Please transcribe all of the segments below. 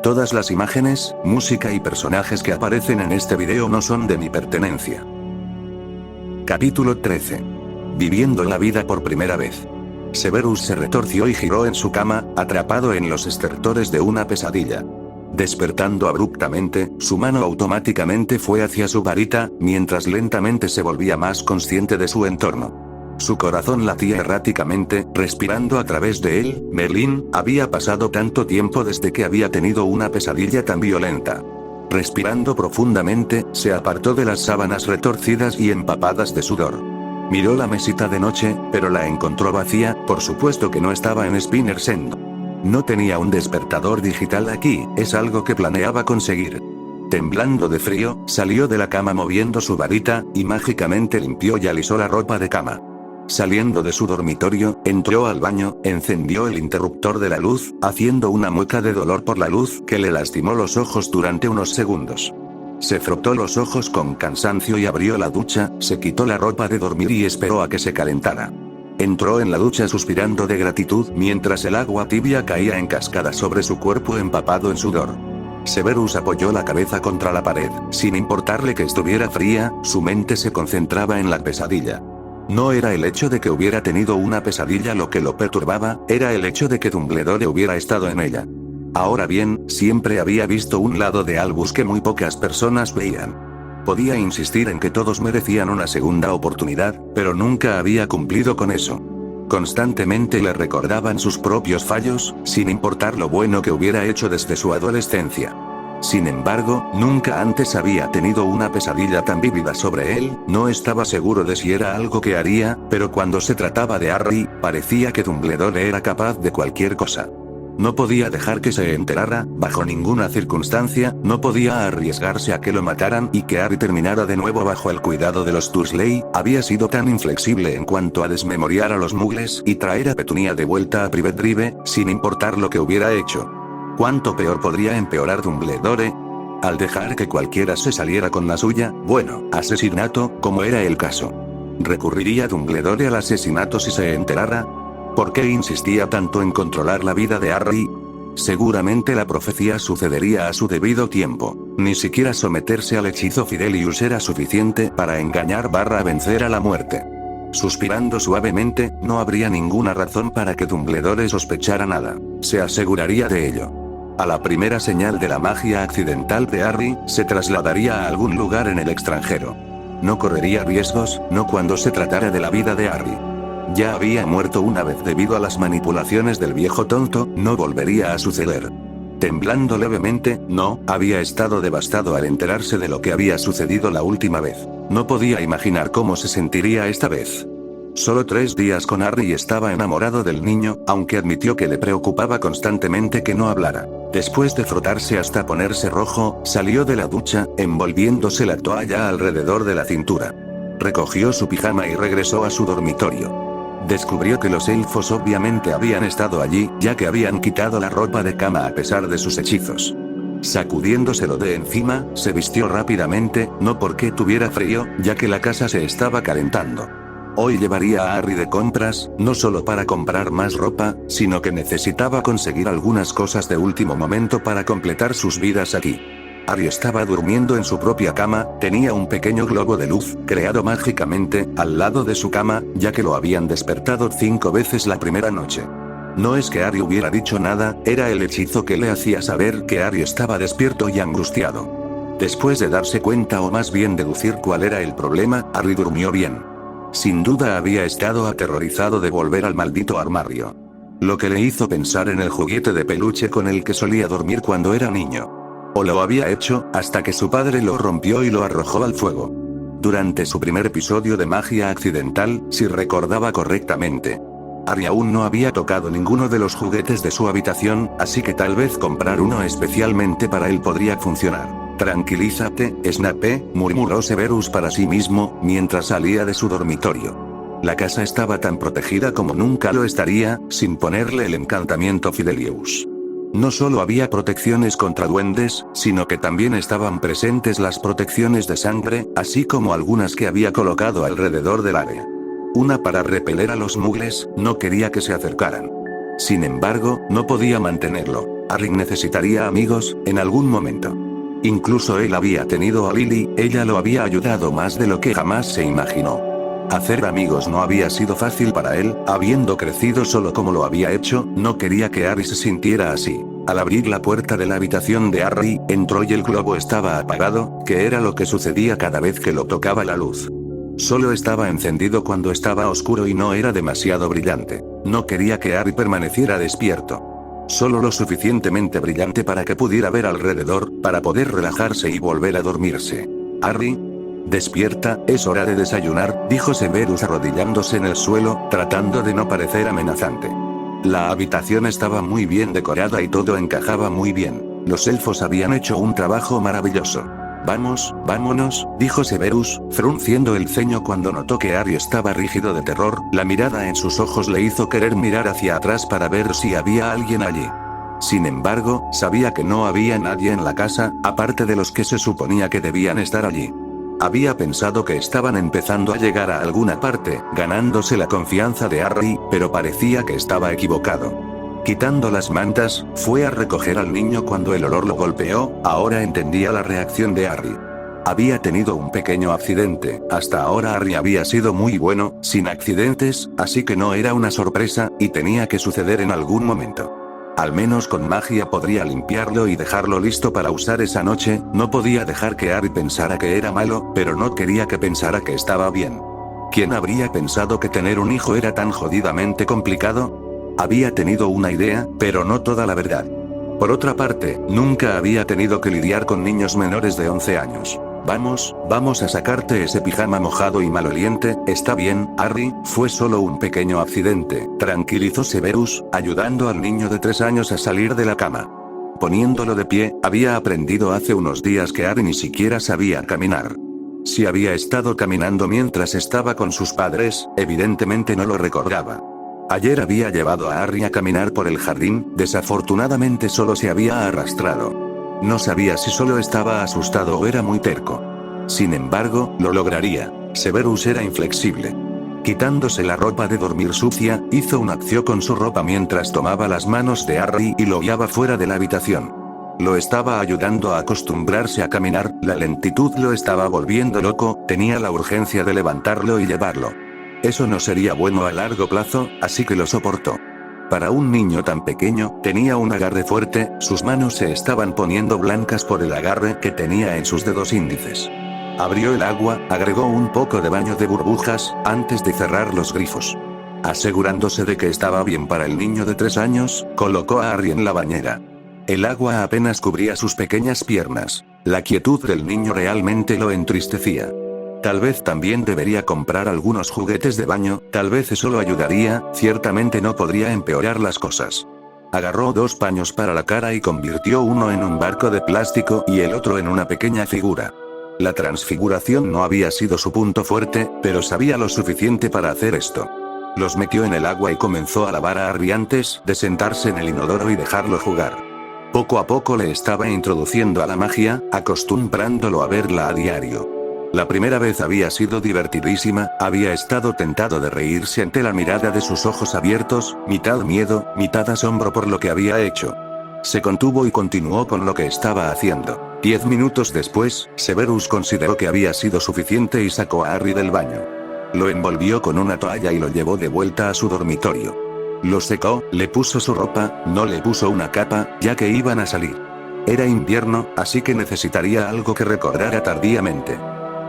Todas las imágenes, música y personajes que aparecen en este video no son de mi pertenencia. Capítulo 13. Viviendo la vida por primera vez. Severus se retorció y giró en su cama, atrapado en los estertores de una pesadilla. Despertando abruptamente, su mano automáticamente fue hacia su varita, mientras lentamente se volvía más consciente de su entorno. Su corazón latía erráticamente, respirando a través de él. Merlín, había pasado tanto tiempo desde que había tenido una pesadilla tan violenta. Respirando profundamente, se apartó de las sábanas retorcidas y empapadas de sudor. Miró la mesita de noche, pero la encontró vacía. Por supuesto que no estaba en Spinner's End. No tenía un despertador digital aquí, es algo que planeaba conseguir. Temblando de frío, salió de la cama moviendo su varita, y mágicamente limpió y alisó la ropa de cama. Saliendo de su dormitorio, entró al baño, encendió el interruptor de la luz, haciendo una mueca de dolor por la luz que le lastimó los ojos durante unos segundos. Se frotó los ojos con cansancio y abrió la ducha, se quitó la ropa de dormir y esperó a que se calentara. Entró en la ducha suspirando de gratitud mientras el agua tibia caía en cascada sobre su cuerpo empapado en sudor. Severus apoyó la cabeza contra la pared, sin importarle que estuviera fría, su mente se concentraba en la pesadilla. No era el hecho de que hubiera tenido una pesadilla lo que lo perturbaba, era el hecho de que Dumbledore hubiera estado en ella. Ahora bien, siempre había visto un lado de Albus que muy pocas personas veían. Podía insistir en que todos merecían una segunda oportunidad, pero nunca había cumplido con eso. Constantemente le recordaban sus propios fallos, sin importar lo bueno que hubiera hecho desde su adolescencia. Sin embargo, nunca antes había tenido una pesadilla tan vívida sobre él. No estaba seguro de si era algo que haría, pero cuando se trataba de Harry, parecía que Dumbledore era capaz de cualquier cosa. No podía dejar que se enterara, bajo ninguna circunstancia. No podía arriesgarse a que lo mataran y que Harry terminara de nuevo bajo el cuidado de los Dursley. Había sido tan inflexible en cuanto a desmemoriar a los Muggles y traer a Petunia de vuelta a Privet Drive, sin importar lo que hubiera hecho. ¿Cuánto peor podría empeorar Dumbledore? Al dejar que cualquiera se saliera con la suya, bueno, asesinato, como era el caso. ¿Recurriría Dumbledore al asesinato si se enterara? ¿Por qué insistía tanto en controlar la vida de Harry? Seguramente la profecía sucedería a su debido tiempo. Ni siquiera someterse al hechizo Fidelius era suficiente para vencer a la muerte. Suspirando suavemente, no habría ninguna razón para que Dumbledore sospechara nada. Se aseguraría de ello. A la primera señal de la magia accidental de Harry, se trasladaría a algún lugar en el extranjero. No correría riesgos, no cuando se tratara de la vida de Harry. Ya había muerto una vez debido a las manipulaciones del viejo tonto, no volvería a suceder. Temblando levemente, no, había estado devastado al enterarse de lo que había sucedido la última vez. No podía imaginar cómo se sentiría esta vez. Solo 3 días con Harry y estaba enamorado del niño, aunque admitió que le preocupaba constantemente que no hablara. Después de frotarse hasta ponerse rojo, salió de la ducha, envolviéndose la toalla alrededor de la cintura. Recogió su pijama y regresó a su dormitorio. Descubrió que los elfos obviamente habían estado allí, ya que habían quitado la ropa de cama a pesar de sus hechizos. Sacudiéndoselo de encima, se vistió rápidamente, no porque tuviera frío, ya que la casa se estaba calentando. Hoy llevaría a Harry de compras, no solo para comprar más ropa, sino que necesitaba conseguir algunas cosas de último momento para completar sus vidas aquí. Harry estaba durmiendo en su propia cama, tenía un pequeño globo de luz, creado mágicamente, al lado de su cama, ya que lo habían despertado 5 veces la primera noche. No es que Harry hubiera dicho nada, era el hechizo que le hacía saber que Harry estaba despierto y angustiado. Después de darse cuenta o más bien deducir cuál era el problema, Harry durmió bien. Sin duda había estado aterrorizado de volver al maldito armario. Lo que le hizo pensar en el juguete de peluche con el que solía dormir cuando era niño. O lo había hecho, hasta que su padre lo rompió y lo arrojó al fuego. Durante su primer episodio de magia accidental, si recordaba correctamente, Harry aún no había tocado ninguno de los juguetes de su habitación, así que tal vez comprar uno especialmente para él podría funcionar. Tranquilízate, Snape, murmuró Severus para sí mismo, mientras salía de su dormitorio. La casa estaba tan protegida como nunca lo estaría, sin ponerle el encantamiento Fidelius. No solo había protecciones contra duendes, sino que también estaban presentes las protecciones de sangre, así como algunas que había colocado alrededor del área. Una para repeler a los Muggles, no quería que se acercaran. Sin embargo, no podía mantenerlo. Harry necesitaría amigos, en algún momento. Incluso él había tenido a Lily, ella lo había ayudado más de lo que jamás se imaginó. Hacer amigos no había sido fácil para él, habiendo crecido solo como lo había hecho, no quería que Harry se sintiera así. Al abrir la puerta de la habitación de Harry, entró y el globo estaba apagado, que era lo que sucedía cada vez que lo tocaba la luz. Solo estaba encendido cuando estaba oscuro y no era demasiado brillante. No quería que Harry permaneciera despierto. Solo lo suficientemente brillante para que pudiera ver alrededor, para poder relajarse y volver a dormirse. Harry, despierta, es hora de desayunar, dijo Severus arrodillándose en el suelo, tratando de no parecer amenazante. La habitación estaba muy bien decorada y todo encajaba muy bien. Los elfos habían hecho un trabajo maravilloso. Vamos, vámonos, dijo Severus, frunciendo el ceño cuando notó que Harry estaba rígido de terror, la mirada en sus ojos le hizo querer mirar hacia atrás para ver si había alguien allí. Sin embargo, sabía que no había nadie en la casa, aparte de los que se suponía que debían estar allí. Había pensado que estaban empezando a llegar a alguna parte, ganándose la confianza de Harry, pero parecía que estaba equivocado. Quitando las mantas, fue a recoger al niño cuando el olor lo golpeó, ahora entendía la reacción de Harry. Había tenido un pequeño accidente, hasta ahora Harry había sido muy bueno, sin accidentes, así que no era una sorpresa, y tenía que suceder en algún momento. Al menos con magia podría limpiarlo y dejarlo listo para usar esa noche, no podía dejar que Harry pensara que era malo, pero no quería que pensara que estaba bien. ¿Quién habría pensado que tener un hijo era tan jodidamente complicado? Había tenido una idea, pero no toda la verdad. Por otra parte, nunca había tenido que lidiar con niños menores de 11 años. Vamos a sacarte ese pijama mojado y maloliente, está bien, Harry, fue solo un pequeño accidente, tranquilizó Severus, ayudando al niño de 3 años a salir de la cama. Poniéndolo de pie, había aprendido hace unos días que Harry ni siquiera sabía caminar. Si había estado caminando mientras estaba con sus padres, evidentemente no lo recordaba. Ayer había llevado a Harry a caminar por el jardín, desafortunadamente solo se había arrastrado. No sabía si solo estaba asustado o era muy terco. Sin embargo, lo lograría. Severus era inflexible. Quitándose la ropa de dormir sucia, hizo una acción con su ropa mientras tomaba las manos de Harry y lo guiaba fuera de la habitación. Lo estaba ayudando a acostumbrarse a caminar, la lentitud lo estaba volviendo loco, tenía la urgencia de levantarlo y llevarlo. Eso no sería bueno a largo plazo, así que lo soportó. Para un niño tan pequeño, tenía un agarre fuerte, sus manos se estaban poniendo blancas por el agarre que tenía en sus dedos índices. Abrió el agua, agregó un poco de baño de burbujas, antes de cerrar los grifos. Asegurándose de que estaba bien para el niño de 3 años, colocó a Harry en la bañera. El agua apenas cubría sus pequeñas piernas. La quietud del niño realmente lo entristecía. Tal vez también debería comprar algunos juguetes de baño, tal vez eso lo ayudaría, ciertamente no podría empeorar las cosas. Agarró 2 paños para la cara y convirtió uno en un barco de plástico y el otro en una pequeña figura. La transfiguración no había sido su punto fuerte, pero sabía lo suficiente para hacer esto. Los metió en el agua y comenzó a lavar a Harry antes de sentarse en el inodoro y dejarlo jugar. Poco a poco le estaba introduciendo a la magia, acostumbrándolo a verla a diario. La primera vez había sido divertidísima, había estado tentado de reírse ante la mirada de sus ojos abiertos, mitad miedo, mitad asombro por lo que había hecho. Se contuvo y continuó con lo que estaba haciendo. 10 minutos después, Severus consideró que había sido suficiente y sacó a Harry del baño. Lo envolvió con una toalla y lo llevó de vuelta a su dormitorio. Lo secó, le puso su ropa, no le puso una capa, ya que iban a salir. Era invierno, así que necesitaría algo que recordara tardíamente.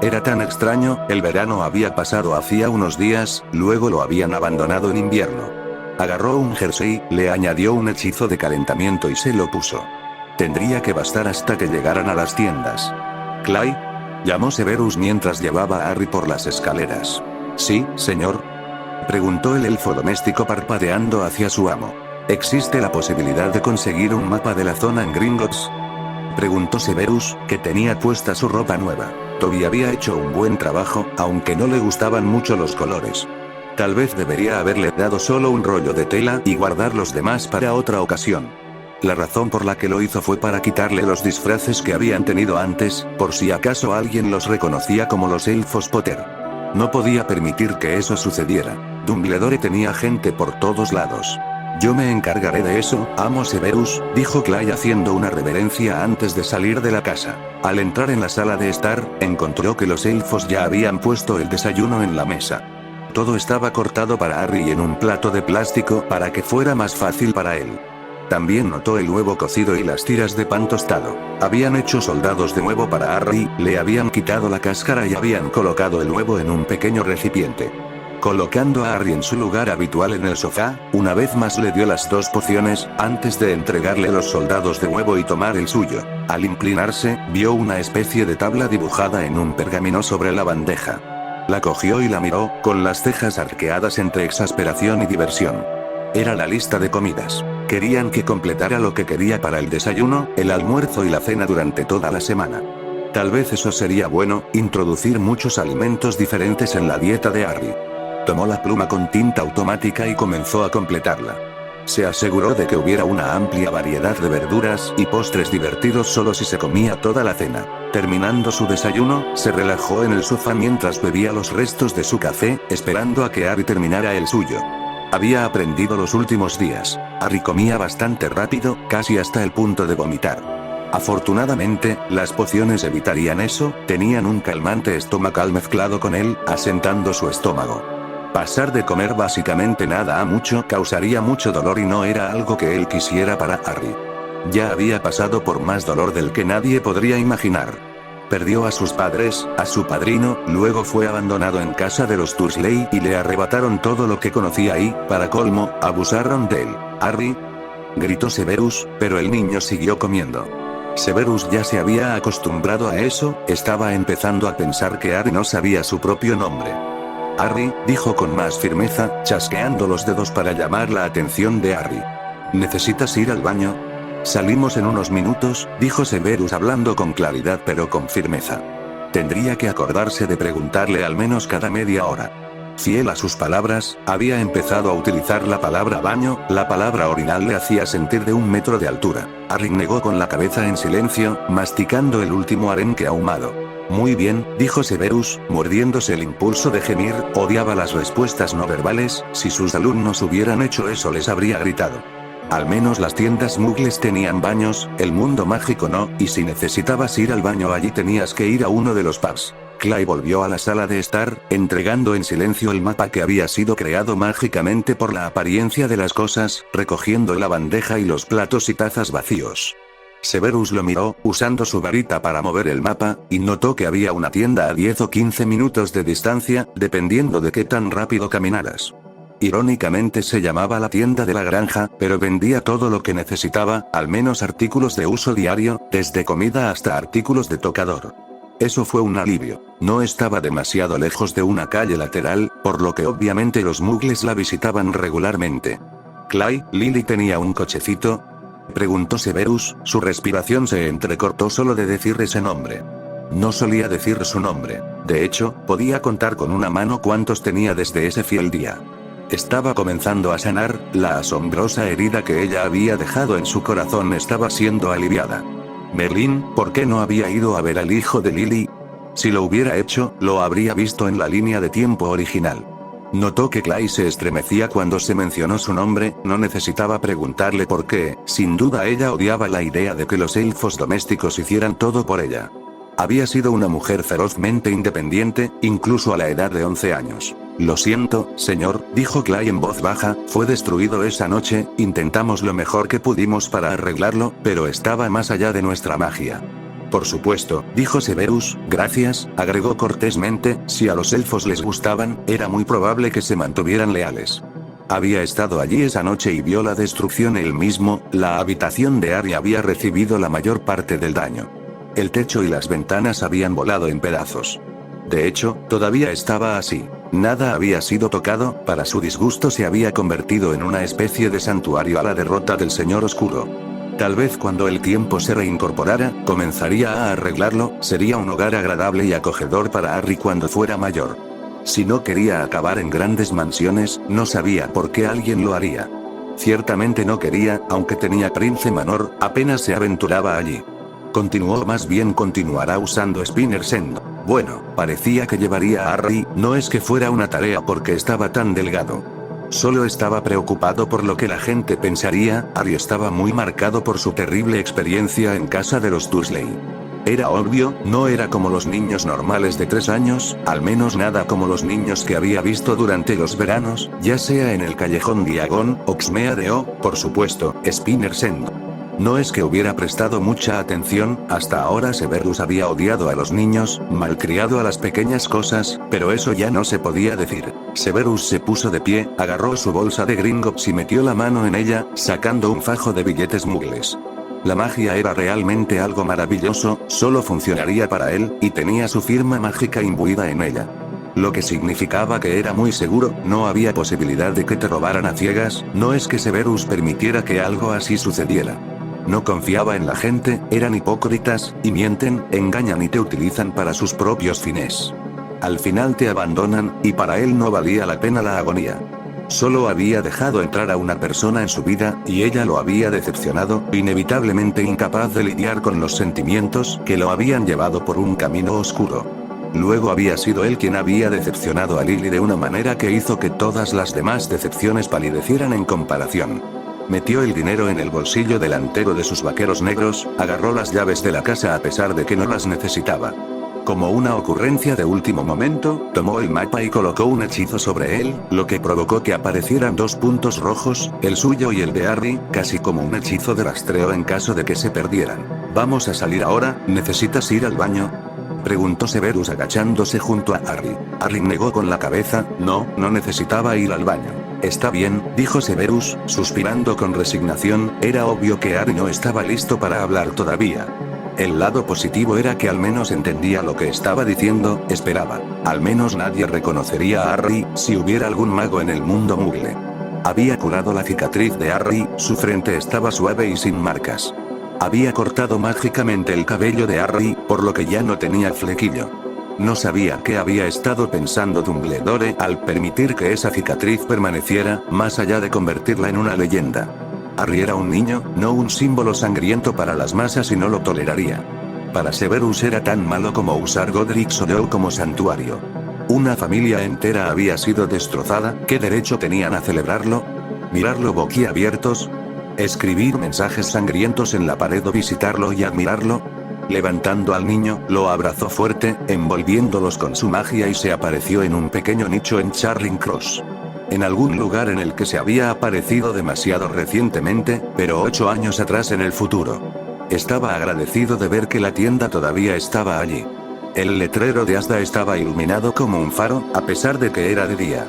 Era tan extraño, el verano había pasado hacía unos días, luego lo habían abandonado en invierno. Agarró un jersey, le añadió un hechizo de calentamiento y se lo puso. Tendría que bastar hasta que llegaran a las tiendas. «Clay», llamó Severus mientras llevaba a Harry por las escaleras. «Sí, señor», preguntó el elfo doméstico parpadeando hacia su amo. «¿Existe la posibilidad de conseguir un mapa de la zona en Gringotts?», preguntó Severus, que tenía puesta su ropa nueva. Toby había hecho un buen trabajo, aunque no le gustaban mucho los colores. Tal vez debería haberle dado solo un rollo de tela y guardar los demás para otra ocasión. La razón por la que lo hizo fue para quitarle los disfraces que habían tenido antes, por si acaso alguien los reconocía como los elfos Potter. No podía permitir que eso sucediera. Dumbledore tenía gente por todos lados. Yo me encargaré de eso, amo Severus, dijo Clay haciendo una reverencia antes de salir de la casa. Al entrar en la sala de estar, encontró que los elfos ya habían puesto el desayuno en la mesa. Todo estaba cortado para Harry en un plato de plástico para que fuera más fácil para él. También notó el huevo cocido y las tiras de pan tostado. Habían hecho soldados de huevo para Harry, le habían quitado la cáscara y habían colocado el huevo en un pequeño recipiente. Colocando a Harry en su lugar habitual en el sofá, una vez más le dio las 2 pociones, antes de entregarle los soldados de huevo y tomar el suyo. Al inclinarse, vio una especie de tabla dibujada en un pergamino sobre la bandeja. La cogió y la miró, con las cejas arqueadas entre exasperación y diversión. Era la lista de comidas. Querían que completara lo que quería para el desayuno, el almuerzo y la cena durante toda la semana. Tal vez eso sería bueno, introducir muchos alimentos diferentes en la dieta de Harry. Tomó la pluma con tinta automática y comenzó a completarla. Se aseguró de que hubiera una amplia variedad de verduras y postres divertidos solo si se comía toda la cena. Terminando su desayuno, se relajó en el sofá mientras bebía los restos de su café, esperando a que Harry terminara el suyo. Había aprendido los últimos días. Harry comía bastante rápido, casi hasta el punto de vomitar. Afortunadamente, las pociones evitarían eso, tenían un calmante estomacal mezclado con él, asentando su estómago. Pasar de comer básicamente nada a mucho causaría mucho dolor y no era algo que él quisiera para Harry. Ya había pasado por más dolor del que nadie podría imaginar. Perdió a sus padres, a su padrino, luego fue abandonado en casa de los Dursley y le arrebataron todo lo que conocía y, para colmo, abusaron de él. «Harry», gritó Severus, pero el niño siguió comiendo. Severus ya se había acostumbrado a eso, estaba empezando a pensar que Harry no sabía su propio nombre. «Harry», dijo con más firmeza, chasqueando los dedos para llamar la atención de Harry. «¿Necesitas ir al baño?» «Salimos en unos minutos», dijo Severus hablando con claridad pero con firmeza. Tendría que acordarse de preguntarle al menos cada media hora. Fiel a sus palabras, había empezado a utilizar la palabra baño, la palabra orinal le hacía sentir de 1 metro de altura. Harry negó con la cabeza en silencio, masticando el último arenque ahumado. «Muy bien», dijo Severus, mordiéndose el impulso de gemir, odiaba las respuestas no verbales, si sus alumnos hubieran hecho eso les habría gritado. Al menos las tiendas muggles tenían baños, el mundo mágico no, y si necesitabas ir al baño allí tenías que ir a uno de los pubs. Clay volvió a la sala de estar, entregando en silencio el mapa que había sido creado mágicamente por la apariencia de las cosas, recogiendo la bandeja y los platos y tazas vacíos. Severus lo miró, usando su varita para mover el mapa, y notó que había una tienda a 10 o 15 minutos de distancia, dependiendo de qué tan rápido caminaras. Irónicamente se llamaba la tienda de la granja, pero vendía todo lo que necesitaba, al menos artículos de uso diario, desde comida hasta artículos de tocador. Eso fue un alivio. No estaba demasiado lejos de una calle lateral, por lo que obviamente los muggles la visitaban regularmente. «Clay, ¿Lily tenía un cochecito?», preguntó Severus, su respiración se entrecortó solo de decir ese nombre. No solía decir su nombre. De hecho, podía contar con una mano cuántos tenía desde ese fiel día. Estaba comenzando a sanar, la asombrosa herida que ella había dejado en su corazón estaba siendo aliviada. Merlín, ¿por qué no había ido a ver al hijo de Lily? Si lo hubiera hecho, lo habría visto en la línea de tiempo original. Notó que Clay se estremecía cuando se mencionó su nombre, no necesitaba preguntarle por qué, sin duda ella odiaba la idea de que los elfos domésticos hicieran todo por ella. Había sido una mujer ferozmente independiente, incluso a la edad de 11 años. «Lo siento, señor», dijo Clay en voz baja, «fue destruido esa noche, intentamos lo mejor que pudimos para arreglarlo, pero estaba más allá de nuestra magia». «Por supuesto», dijo Severus, «gracias», agregó cortésmente, si a los elfos les gustaban, era muy probable que se mantuvieran leales. Había estado allí esa noche y vio la destrucción él mismo, la habitación de Harry había recibido la mayor parte del daño. El techo y las ventanas habían volado en pedazos. De hecho, todavía estaba así. Nada había sido tocado, para su disgusto se había convertido en una especie de santuario a la derrota del Señor Oscuro. Tal vez cuando el tiempo se reincorporara, comenzaría a arreglarlo, sería un hogar agradable y acogedor para Harry cuando fuera mayor. Si no quería acabar en grandes mansiones, no sabía por qué alguien lo haría. Ciertamente no quería, aunque tenía Prince Manor, apenas se aventuraba allí. Continuó, más bien continuará usando Spinner's End. Bueno, parecía que llevaría a Harry, no es que fuera una tarea porque estaba tan delgado. solo estaba preocupado por lo que la gente pensaría. Harry estaba muy marcado por su terrible experiencia en casa de los Dursley. Era obvio, no era como los niños normales de 3 años, al menos nada como los niños que había visto durante los veranos, ya sea en el Callejón Diagon, Oxmeade o, por supuesto, Spinner's End. No es que hubiera prestado mucha atención, hasta ahora Severus había odiado a los niños, malcriado a las pequeñas cosas, pero eso ya no se podía decir. Severus se puso de pie, agarró su bolsa de Gringotts y metió la mano en ella, sacando un fajo de billetes muggles. La magia era realmente algo maravilloso, solo funcionaría para él, y tenía su firma mágica imbuida en ella. Lo que significaba que era muy seguro, no había posibilidad de que te robaran a ciegas, no es que Severus permitiera que algo así sucediera. No confiaba en la gente, eran hipócritas, y mienten, engañan y te utilizan para sus propios fines. Al final te abandonan, y para él no valía la pena la agonía. Solo había dejado entrar a una persona en su vida, y ella lo había decepcionado, inevitablemente incapaz de lidiar con los sentimientos que lo habían llevado por un camino oscuro. Luego había sido él quien había decepcionado a Lily de una manera que hizo que todas las demás decepciones palidecieran en comparación. Metió el dinero en el bolsillo delantero de sus vaqueros negros, agarró las llaves de la casa a pesar de que no las necesitaba. Como una ocurrencia de último momento, tomó el mapa y colocó un hechizo sobre él, lo que provocó que aparecieran 2 puntos rojos, el suyo y el de Harry, casi como un hechizo de rastreo en caso de que se perdieran. ¿Vamos a salir ahora? ¿Necesitas ir al baño?, preguntó Severus agachándose junto a Harry. Harry negó con la cabeza, no necesitaba ir al baño. Está bien, dijo Severus, suspirando con resignación, era obvio que Harry no estaba listo para hablar todavía. El lado positivo era que al menos entendía lo que estaba diciendo, esperaba. Al menos nadie reconocería a Harry, si hubiera algún mago en el mundo muggle. Había curado la cicatriz de Harry, su frente estaba suave y sin marcas. Había cortado mágicamente el cabello de Harry, por lo que ya no tenía flequillo. No sabía qué había estado pensando Dumbledore al permitir que esa cicatriz permaneciera, más allá de convertirla en una leyenda. Harry era un niño, no un símbolo sangriento para las masas y no lo toleraría. Para Severus era tan malo como usar Godric's Hollow como santuario. Una familia entera había sido destrozada, ¿qué derecho tenían a celebrarlo? ¿Mirarlo boquiabiertos? ¿Escribir mensajes sangrientos en la pared o visitarlo y admirarlo? Levantando al niño, lo abrazó fuerte, envolviéndolos con su magia y se apareció en un pequeño nicho en Charing Cross. En algún lugar en el que se había aparecido demasiado recientemente, pero 8 años atrás en el futuro. Estaba agradecido de ver que la tienda todavía estaba allí. El letrero de Asda estaba iluminado como un faro, a pesar de que era de día.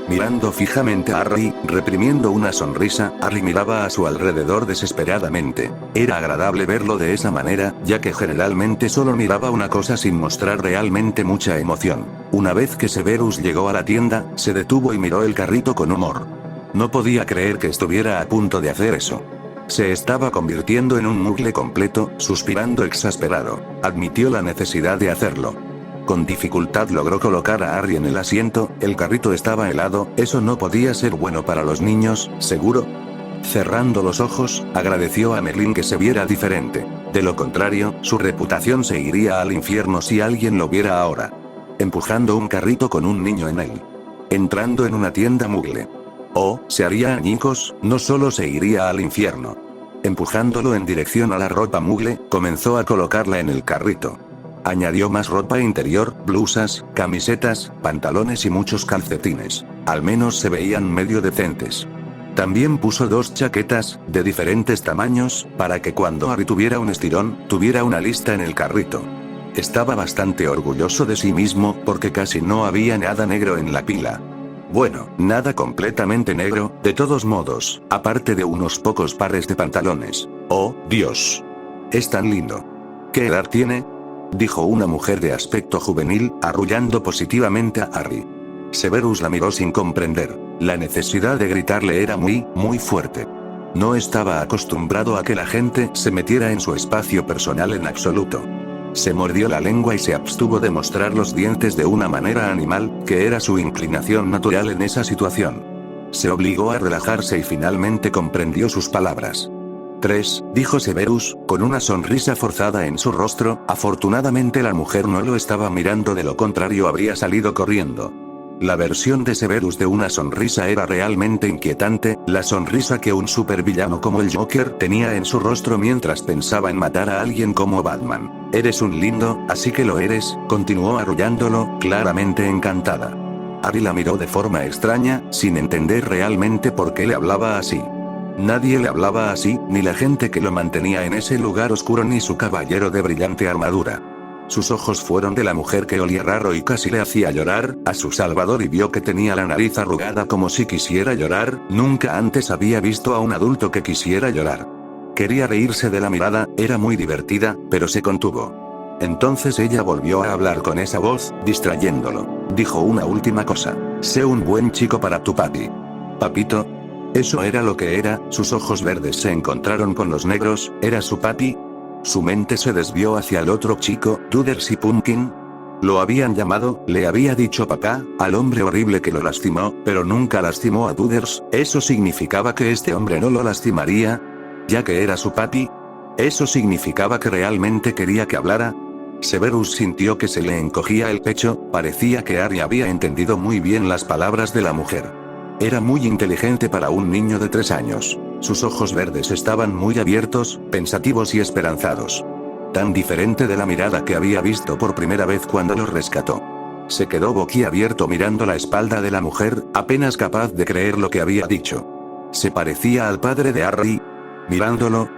Mirando fijamente a Harry, reprimiendo una sonrisa, Harry miraba a su alrededor desesperadamente. Era agradable verlo de esa manera, ya que generalmente solo miraba una cosa sin mostrar realmente mucha emoción. Una vez que Severus llegó a la tienda, se detuvo y miró el carrito con humor. No podía creer que estuviera a punto de hacer eso. Se estaba convirtiendo en un muggle completo, suspirando exasperado. Admitió la necesidad de hacerlo. Con dificultad logró colocar a Harry en el asiento, el carrito estaba helado, eso no podía ser bueno para los niños, ¿seguro? Cerrando los ojos, agradeció a Merlin que se viera diferente. De lo contrario, su reputación se iría al infierno si alguien lo viera ahora. Empujando un carrito con un niño en él. Entrando en una tienda muggle. Oh, se haría añicos, no solo se iría al infierno. Empujándolo en dirección a la ropa muggle, comenzó a colocarla en el carrito. Añadió más ropa interior, blusas, camisetas, pantalones y muchos calcetines. Al menos se veían medio decentes. También puso 2 chaquetas, de diferentes tamaños, para que cuando Harry tuviera un estirón, tuviera una lista en el carrito. Estaba bastante orgulloso de sí mismo, porque casi no había nada negro en la pila. Bueno, nada completamente negro, de todos modos, aparte de unos pocos pares de pantalones. ¡Oh, Dios! Es tan lindo. ¿Qué edad tiene?, dijo una mujer de aspecto juvenil, arrullando positivamente a Harry. Severus la miró sin comprender. La necesidad de gritarle era muy fuerte. No estaba acostumbrado a que la gente se metiera en su espacio personal en absoluto. Se mordió la lengua y se abstuvo de mostrar los dientes de una manera animal, que era su inclinación natural en esa situación. Se obligó a relajarse y finalmente comprendió sus palabras. 3, dijo Severus, con una sonrisa forzada en su rostro, afortunadamente la mujer no lo estaba mirando, de lo contrario habría salido corriendo. La versión de Severus de una sonrisa era realmente inquietante, la sonrisa que un supervillano como el Joker tenía en su rostro mientras pensaba en matar a alguien como Batman. Eres un lindo, así que lo eres, continuó arrullándolo, claramente encantada. Harry la miró de forma extraña, sin entender realmente por qué le hablaba así. Nadie le hablaba así, ni la gente que lo mantenía en ese lugar oscuro ni su caballero de brillante armadura. Sus ojos fueron de la mujer que olía raro y casi le hacía llorar, a su salvador y vio que tenía la nariz arrugada como si quisiera llorar, nunca antes había visto a un adulto que quisiera llorar. Quería reírse de la mirada, era muy divertida, pero se contuvo. Entonces ella volvió a hablar con esa voz, distrayéndolo. Dijo una última cosa. Sé un buen chico para tu papi. ¿Papito? Eso era lo que era, sus ojos verdes se encontraron con los negros, ¿era su papi? Su mente se desvió hacia el otro chico, Duders y Pumpkin. Lo habían llamado, le había dicho papá, al hombre horrible que lo lastimó, pero nunca lastimó a Duders, ¿eso significaba que este hombre no lo lastimaría? ¿Ya que era su papi? ¿Eso significaba que realmente quería que hablara? Severus sintió que se le encogía el pecho, parecía que Harry había entendido muy bien las palabras de la mujer. Era muy inteligente para un niño de 3 años. Sus ojos verdes estaban muy abiertos, pensativos y esperanzados. Tan diferente de la mirada que había visto por primera vez cuando lo rescató. Se quedó boquiabierto mirando la espalda de la mujer, apenas capaz de creer lo que había dicho. Se parecía al padre de Harry. Mirándolo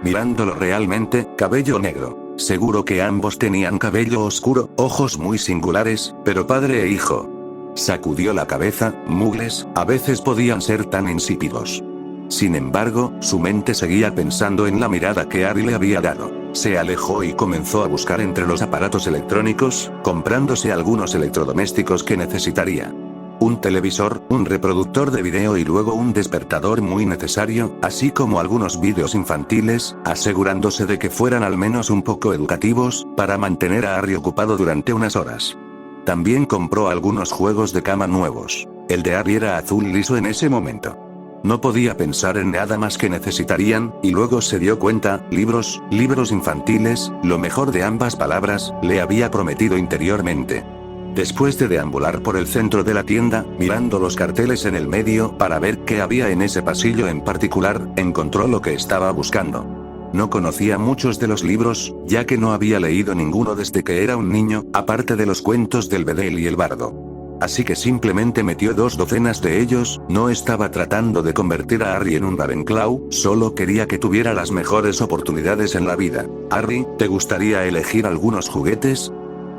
realmente, cabello negro. Seguro que ambos tenían cabello oscuro, ojos muy singulares, pero padre e hijo. Sacudió la cabeza, mugles, a veces podían ser tan insípidos. Sin embargo, su mente seguía pensando en la mirada que Harry le había dado. Se alejó y comenzó a buscar entre los aparatos electrónicos, comprándose algunos electrodomésticos que necesitaría. Un televisor, un reproductor de video y luego un despertador muy necesario, así como algunos vídeos infantiles, asegurándose de que fueran al menos un poco educativos, para mantener a Harry ocupado durante unas horas. También compró algunos juegos de cama nuevos. El de Harry era azul liso en ese momento. No podía pensar en nada más que necesitarían, y luego se dio cuenta, libros infantiles, lo mejor de ambas palabras, le había prometido interiormente. Después de deambular por el centro de la tienda, mirando los carteles en el medio para ver qué había en ese pasillo en particular, encontró lo que estaba buscando. No conocía muchos de los libros, ya que no había leído ninguno desde que era un niño, aparte de los cuentos del Bedel y el Bardo. Así que simplemente metió 2 docenas de ellos, no estaba tratando de convertir a Harry en un Ravenclaw, solo quería que tuviera las mejores oportunidades en la vida. Harry, ¿te gustaría elegir algunos juguetes?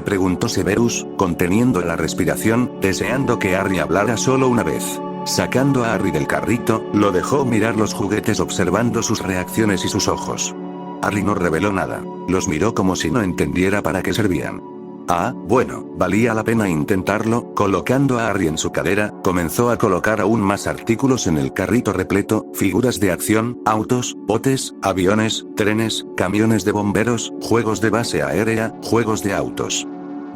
Preguntó Severus, conteniendo la respiración, deseando que Harry hablara solo una vez. Sacando a Harry del carrito, lo dejó mirar los juguetes observando sus reacciones y sus ojos. Harry no reveló nada, los miró como si no entendiera para qué servían. Ah, bueno, valía la pena intentarlo. Colocando a Harry en su cadera, comenzó a colocar aún más artículos en el carrito repleto, figuras de acción, autos, botes, aviones, trenes, camiones de bomberos, juegos de base aérea, juegos de autos.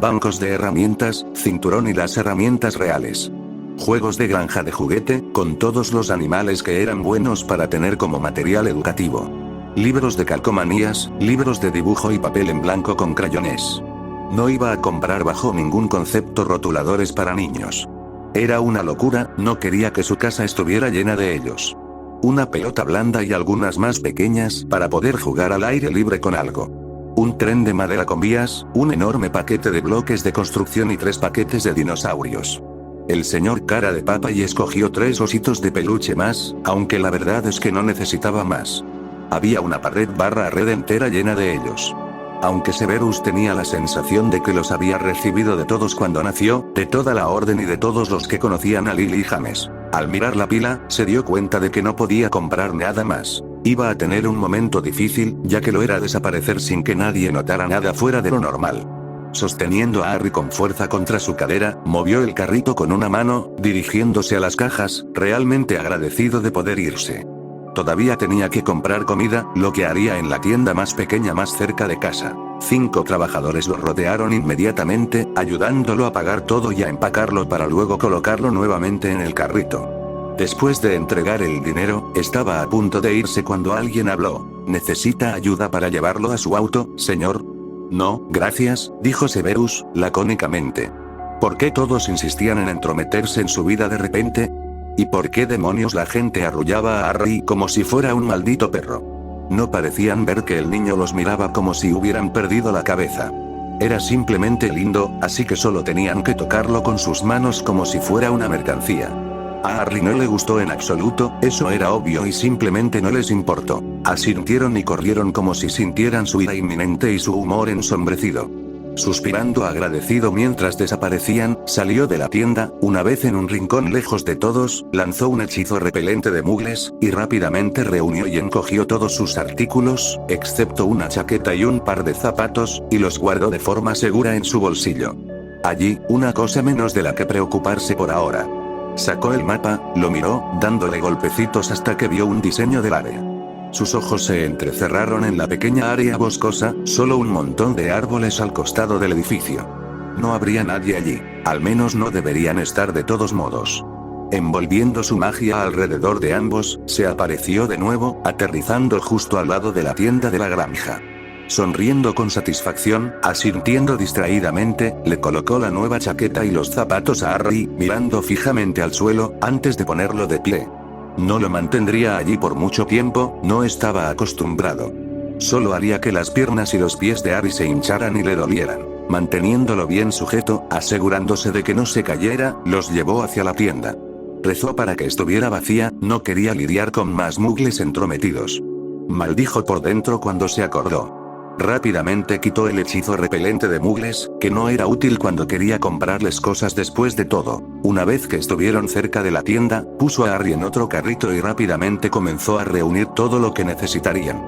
Bancos de herramientas, cinturón y las herramientas reales. Juegos de granja de juguete, con todos los animales que eran buenos para tener como material educativo. Libros de calcomanías, libros de dibujo y papel en blanco con crayones. No iba a comprar bajo ningún concepto rotuladores para niños. Era una locura, no quería que su casa estuviera llena de ellos. Una pelota blanda y algunas más pequeñas para poder jugar al aire libre con algo. Un tren de madera con vías, un enorme paquete de bloques de construcción y 3 paquetes de dinosaurios. El señor cara de papa y escogió 3 ositos de peluche más, aunque la verdad es que no necesitaba más. Había una pared/red entera llena de ellos. Aunque Severus tenía la sensación de que los había recibido de todos cuando nació, de toda la orden y de todos los que conocían a Lily y James. Al mirar la pila, se dio cuenta de que no podía comprar nada más. Iba a tener un momento difícil, ya que lo era desaparecer sin que nadie notara nada fuera de lo normal. Sosteniendo a Harry con fuerza contra su cadera, movió el carrito con una mano, dirigiéndose a las cajas, realmente agradecido de poder irse. Todavía tenía que comprar comida, lo que haría en la tienda más pequeña más cerca de casa. 5 trabajadores lo rodearon inmediatamente, ayudándolo a pagar todo y a empacarlo para luego colocarlo nuevamente en el carrito. Después de entregar el dinero, estaba a punto de irse cuando alguien habló. ¿Necesita ayuda para llevarlo a su auto, señor? No, gracias, dijo Severus, lacónicamente. ¿Por qué todos insistían en entrometerse en su vida de repente? ¿Y por qué demonios la gente arrullaba a Harry como si fuera un maldito perro? No parecían ver que el niño los miraba como si hubieran perdido la cabeza. Era simplemente lindo, así que solo tenían que tocarlo con sus manos como si fuera una mercancía. A Harry no le gustó en absoluto, eso era obvio y simplemente no les importó. Asintieron y corrieron como si sintieran su ira inminente y su humor ensombrecido. Suspirando agradecido mientras desaparecían, salió de la tienda, una vez en un rincón lejos de todos, lanzó un hechizo repelente de mugles, y rápidamente reunió y encogió todos sus artículos, excepto una chaqueta y un par de zapatos, y los guardó de forma segura en su bolsillo. Allí, una cosa menos de la que preocuparse por ahora. Sacó el mapa, lo miró, dándole golpecitos hasta que vio un diseño del área. Sus ojos se entrecerraron en la pequeña área boscosa, solo un montón de árboles al costado del edificio. No habría nadie allí, al menos no deberían estar de todos modos. Envolviendo su magia alrededor de ambos, se apareció de nuevo, aterrizando justo al lado de la tienda de la granja. Sonriendo con satisfacción, asintiendo distraídamente, le colocó la nueva chaqueta y los zapatos a Harry, mirando fijamente al suelo, antes de ponerlo de pie. No lo mantendría allí por mucho tiempo, no estaba acostumbrado. Solo haría que las piernas y los pies de Harry se hincharan y le dolieran. Manteniéndolo bien sujeto, asegurándose de que no se cayera, los llevó hacia la tienda. Rezó para que estuviera vacía, no quería lidiar con más mugles entrometidos. Maldijo por dentro cuando se acordó. Rápidamente quitó el hechizo repelente de mugles, que no era útil cuando quería comprarles cosas después de todo. Una vez que estuvieron cerca de la tienda, puso a Harry en otro carrito y rápidamente comenzó a reunir todo lo que necesitarían.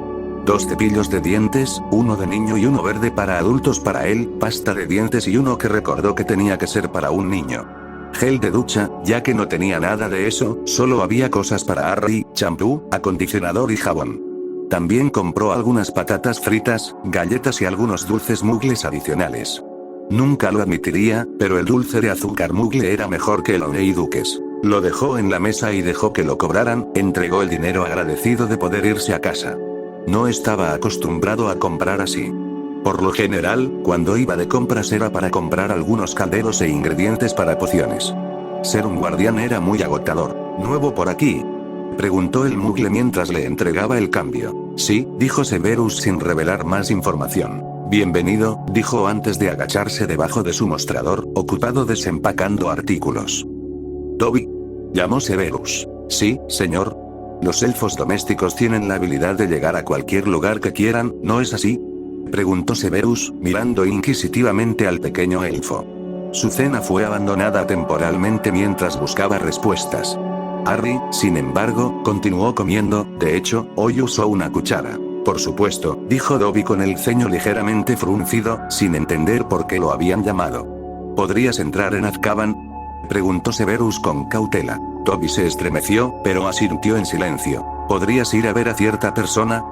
2 cepillos de dientes, uno de niño y uno verde para adultos para él, pasta de dientes y uno que recordó que tenía que ser para un niño. Gel de ducha, ya que no tenía nada de eso, solo había cosas para Harry, champú, acondicionador y jabón. También compró algunas patatas fritas, galletas y algunos dulces mugles adicionales. Nunca lo admitiría, pero el dulce de azúcar mugle era mejor que el Honey Duques. Lo dejó en la mesa y dejó que lo cobraran, entregó el dinero agradecido de poder irse a casa. No estaba acostumbrado a comprar así. Por lo general, cuando iba de compras era para comprar algunos calderos e ingredientes para pociones. Ser un guardián era muy agotador. ¿Nuevo por aquí?, preguntó el mugle mientras le entregaba el cambio. Sí, dijo Severus sin revelar más información. Bienvenido, dijo antes de agacharse debajo de su mostrador, ocupado desempacando artículos. Dobby, llamó Severus. Sí, señor. Los elfos domésticos tienen la habilidad de llegar a cualquier lugar que quieran, ¿no es así?, preguntó Severus, mirando inquisitivamente al pequeño elfo. Su cena fue abandonada temporalmente mientras buscaba respuestas. Harry, sin embargo, continuó comiendo, de hecho, hoy usó una cuchara. Por supuesto, dijo Dobby con el ceño ligeramente fruncido, sin entender por qué lo habían llamado. ¿Podrías entrar en Azkaban?, preguntó Severus con cautela. Dobby se estremeció, pero asintió en silencio. ¿Podrías ir a ver a cierta persona?,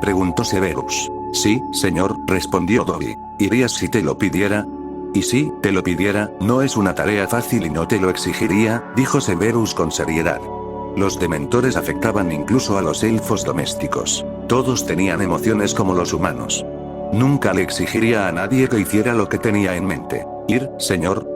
preguntó Severus. Sí, señor, respondió Dobby. ¿Irías si te lo pidiera? Y si te lo pidiera, no es una tarea fácil y no te lo exigiría, dijo Severus con seriedad. Los dementores afectaban incluso a los elfos domésticos. Todos tenían emociones como los humanos. Nunca le exigiría a nadie que hiciera lo que tenía en mente. ¿Ir, señor?,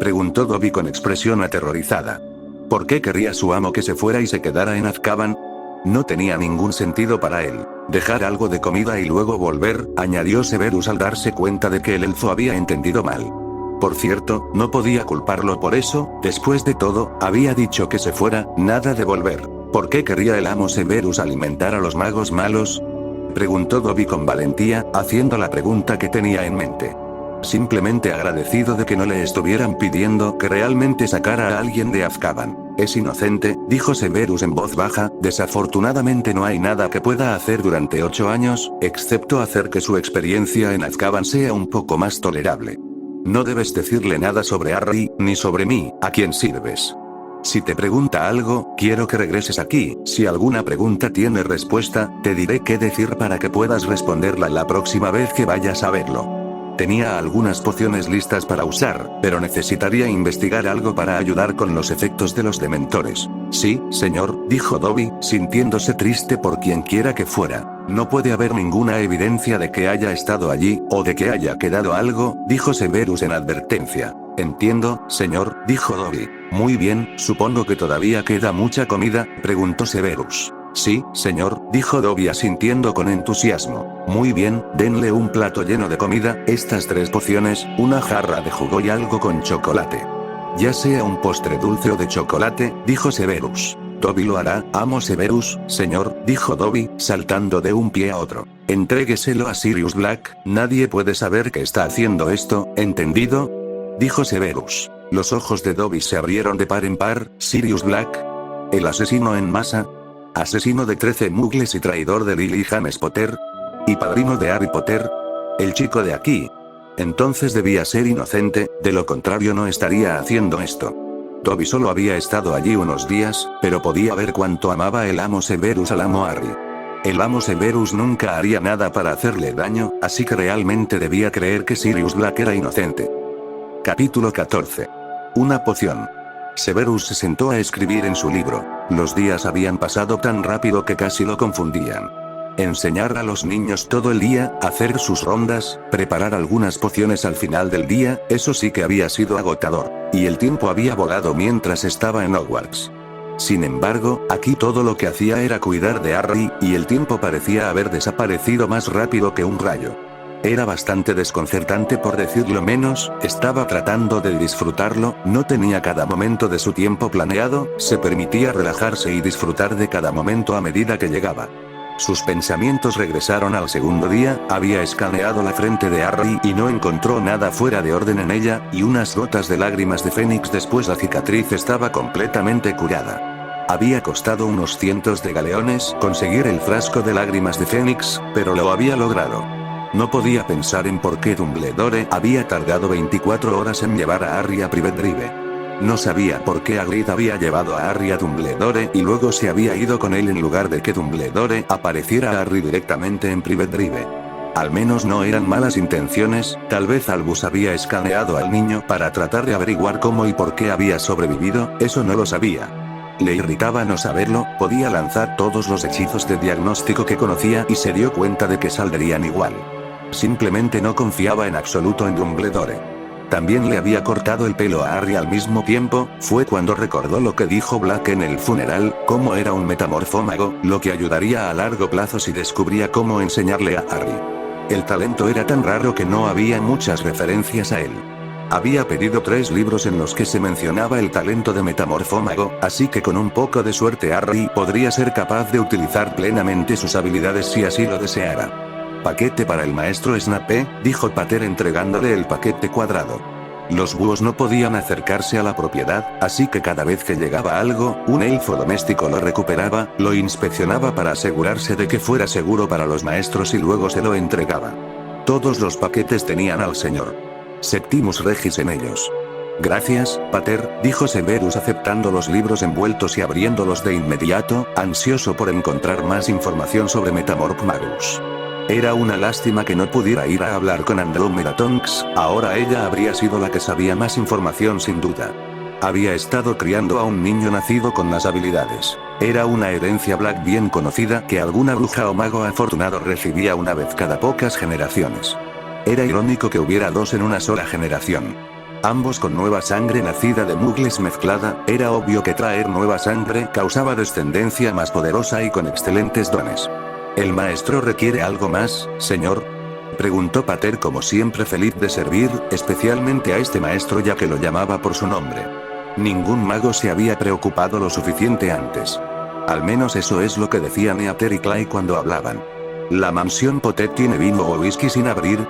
preguntó Dobby con expresión aterrorizada. ¿Por qué querría su amo que se fuera y se quedara en Azkaban? No tenía ningún sentido para él. Dejar algo de comida y luego volver, añadió Severus al darse cuenta de que el elfo había entendido mal. Por cierto, no podía culparlo por eso, después de todo, había dicho que se fuera, nada de volver. ¿Por qué querría el amo Severus alimentar a los magos malos?, preguntó Dobby con valentía, haciendo la pregunta que tenía en mente. Simplemente agradecido de que no le estuvieran pidiendo que realmente sacara a alguien de Azkaban. Es inocente, dijo Severus en voz baja, desafortunadamente no hay nada que pueda hacer durante 8 años, excepto hacer que su experiencia en Azkaban sea un poco más tolerable. No debes decirle nada sobre Harry, ni sobre mí, a quien sirves. Si te pregunta algo, quiero que regreses aquí. Si alguna pregunta tiene respuesta, te diré qué decir para que puedas responderla la próxima vez que vayas a verlo. Tenía algunas pociones listas para usar, pero necesitaría investigar algo para ayudar con los efectos de los dementores. Sí, señor, dijo Dobby, sintiéndose triste por quien quiera que fuera. No puede haber ninguna evidencia de que haya estado allí, o de que haya quedado algo, dijo Severus en advertencia. Entiendo, señor, dijo Dobby. Muy bien, supongo que todavía queda mucha comida, preguntó Severus. Sí, señor, dijo Dobby asintiendo con entusiasmo. Muy bien, denle un plato lleno de comida, estas 3 pociones, una jarra de jugo y algo con chocolate. Ya sea un postre dulce o de chocolate, dijo Severus. Dobby lo hará, amo Severus, señor, dijo Dobby, saltando de un pie a otro. Entrégueselo a Sirius Black, nadie puede saber que está haciendo esto, ¿entendido? Dijo Severus. Los ojos de Dobby se abrieron de par en par. Sirius Black, el asesino en masa, asesino de 13 muggles y traidor de Lily James Potter, y padrino de Harry Potter, el chico de aquí. Entonces debía ser inocente, de lo contrario no estaría haciendo esto. Dobby solo había estado allí unos días, pero podía ver cuánto amaba el amo Severus al amo Harry. El amo Severus nunca haría nada para hacerle daño, así que realmente debía creer que Sirius Black era inocente. Capítulo 14. Una poción. Severus se sentó a escribir en su libro. Los días habían pasado tan rápido que casi lo confundían. Enseñar a los niños todo el día, hacer sus rondas, preparar algunas pociones al final del día, eso sí que había sido agotador. Y el tiempo había volado mientras estaba en Hogwarts. Sin embargo, aquí todo lo que hacía era cuidar de Harry, y el tiempo parecía haber desaparecido más rápido que un rayo. Era bastante desconcertante por decirlo menos, estaba tratando de disfrutarlo, no tenía cada momento de su tiempo planeado, se permitía relajarse y disfrutar de cada momento a medida que llegaba. Sus pensamientos regresaron al segundo día, había escaneado la frente de Harry y no encontró nada fuera de orden en ella, y unas gotas de lágrimas de Fénix después la cicatriz estaba completamente curada. Había costado unos cientos de galeones conseguir el frasco de lágrimas de Fénix, pero lo había logrado. No podía pensar en por qué Dumbledore había tardado 24 horas en llevar a Harry a Privet-Drive. No sabía por qué Hagrid había llevado a Harry a Dumbledore y luego se había ido con él en lugar de que Dumbledore apareciera a Harry directamente en Privet-Drive. Al menos no eran malas intenciones, tal vez Albus había escaneado al niño para tratar de averiguar cómo y por qué había sobrevivido, eso no lo sabía. Le irritaba no saberlo, podía lanzar todos los hechizos de diagnóstico que conocía y se dio cuenta de que saldrían igual. Simplemente no confiaba en absoluto en Dumbledore. También le había cortado el pelo a Harry al mismo tiempo, fue cuando recordó lo que dijo Black en el funeral, cómo era un metamorfómago, lo que ayudaría a largo plazo si descubría cómo enseñarle a Harry. El talento era tan raro que no había muchas referencias a él. Había pedido 3 libros en los que se mencionaba el talento de metamorfómago, así que con un poco de suerte Harry podría ser capaz de utilizar plenamente sus habilidades si así lo deseara. Paquete para el maestro Snape, dijo Potter entregándole el paquete cuadrado. Los búhos no podían acercarse a la propiedad, así que cada vez que llegaba algo, un elfo doméstico lo recuperaba, lo inspeccionaba para asegurarse de que fuera seguro para los maestros y luego se lo entregaba. Todos los paquetes tenían al señor Septimus Regis en ellos. Gracias, Pater, dijo Severus aceptando los libros envueltos y abriéndolos de inmediato, ansioso por encontrar más información sobre Metamorph Magus. Era una lástima que no pudiera ir a hablar con Andromeda Tonks, ahora ella habría sido la que sabía más información sin duda. Había estado criando a un niño nacido con las habilidades. Era una herencia Black bien conocida que alguna bruja o mago afortunado recibía una vez cada pocas generaciones. Era irónico que hubiera 2 en una sola generación. Ambos con nueva sangre nacida de muggles mezclada, era obvio que traer nueva sangre causaba descendencia más poderosa y con excelentes dones. ¿El maestro requiere algo más, señor?, preguntó Pater como siempre feliz de servir, especialmente a este maestro ya que lo llamaba por su nombre. Ningún mago se había preocupado lo suficiente antes. Al menos eso es lo que decían Neater y Clay cuando hablaban. ¿La mansión Potter tiene vino o whisky sin abrir?,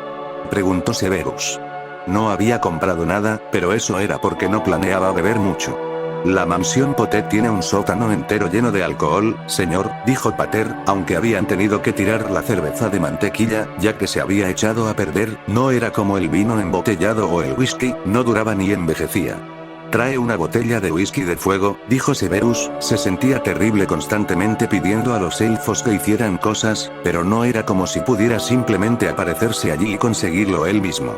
preguntó Severus. No había comprado nada, pero eso era porque no planeaba beber mucho. La mansión Potter tiene un sótano entero lleno de alcohol, señor, dijo Pater, aunque habían tenido que tirar la cerveza de mantequilla, ya que se había echado a perder, no era como el vino embotellado o el whisky, no duraba ni envejecía. Trae una botella de whisky de fuego, dijo Severus, se sentía terrible constantemente pidiendo a los elfos que hicieran cosas, pero no era como si pudiera simplemente aparecerse allí y conseguirlo él mismo.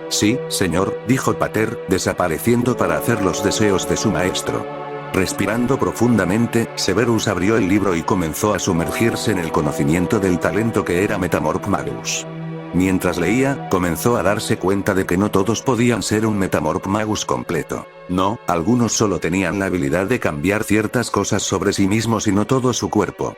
Sí, señor, dijo Pater, desapareciendo para hacer los deseos de su maestro. Respirando profundamente, Severus abrió el libro y comenzó a sumergirse en el conocimiento del talento que era Metamorph Magus. Mientras leía, comenzó a darse cuenta de que no todos podían ser un Metamorph Magus completo. No, algunos solo tenían la habilidad de cambiar ciertas cosas sobre sí mismos y no todo su cuerpo.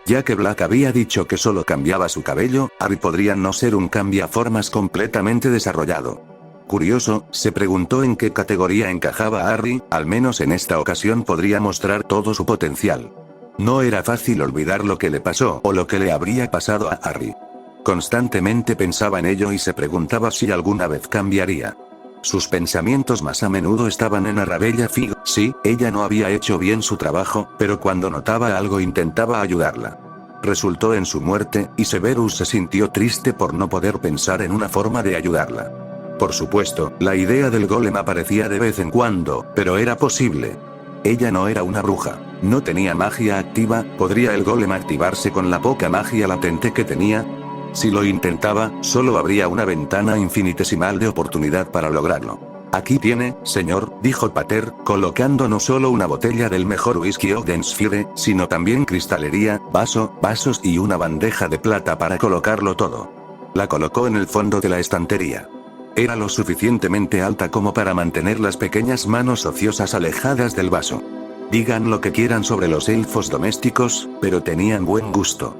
Ya que Black había dicho que solo cambiaba su cabello, Harry podría no ser un cambiaformas completamente desarrollado. Curioso, se preguntó en qué categoría encajaba Harry, al menos en esta ocasión podría mostrar todo su potencial. No era fácil olvidar lo que le pasó o lo que le habría pasado a Harry. Constantemente pensaba en ello y se preguntaba si alguna vez cambiaría. Sus pensamientos más a menudo estaban en Arabella Fig. Sí, ella no había hecho bien su trabajo, pero cuando notaba algo intentaba ayudarla. Resultó en su muerte, y Severus se sintió triste por no poder pensar en una forma de ayudarla. Por supuesto, la idea del golem aparecía de vez en cuando, pero era posible. Ella no era una bruja, no tenía magia activa, ¿podría el golem activarse con la poca magia latente que tenía? Si lo intentaba, solo habría una ventana infinitesimal de oportunidad para lograrlo. Aquí tiene, señor, dijo Pater, colocando no solo una botella del mejor whisky Odensphere, sino también cristalería, vasos y una bandeja de plata para colocarlo todo. La colocó en el fondo de la estantería. Era lo suficientemente alta como para mantener las pequeñas manos ociosas alejadas del vaso. Digan lo que quieran sobre los elfos domésticos, pero tenían buen gusto.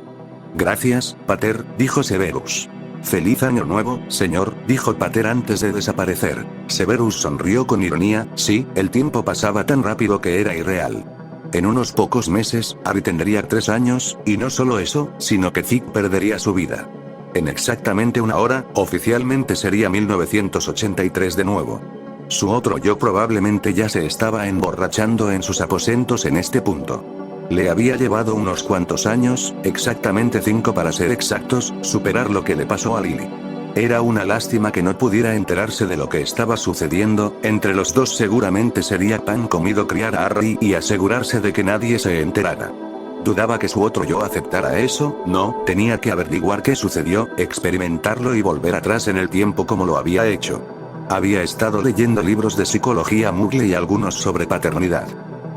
Gracias, Pater, dijo Severus. Feliz año nuevo, señor, dijo Pater antes de desaparecer. Severus sonrió con ironía, sí, el tiempo pasaba tan rápido que era irreal. En unos pocos meses, Harry tendría 3 años, y no solo eso, sino que Fig perdería su vida. En exactamente una hora, oficialmente sería 1983 de nuevo. Su otro yo probablemente ya se estaba emborrachando en sus aposentos en este punto. Le había llevado unos cuantos años, exactamente 5 para ser exactos, superar lo que le pasó a Lily. Era una lástima que no pudiera enterarse de lo que estaba sucediendo, entre los dos seguramente sería pan comido criar a Harry y asegurarse de que nadie se enterara. Dudaba que su otro yo aceptara eso, no, tenía que averiguar qué sucedió, experimentarlo y volver atrás en el tiempo como lo había hecho. Había estado leyendo libros de psicología muggle y algunos sobre paternidad.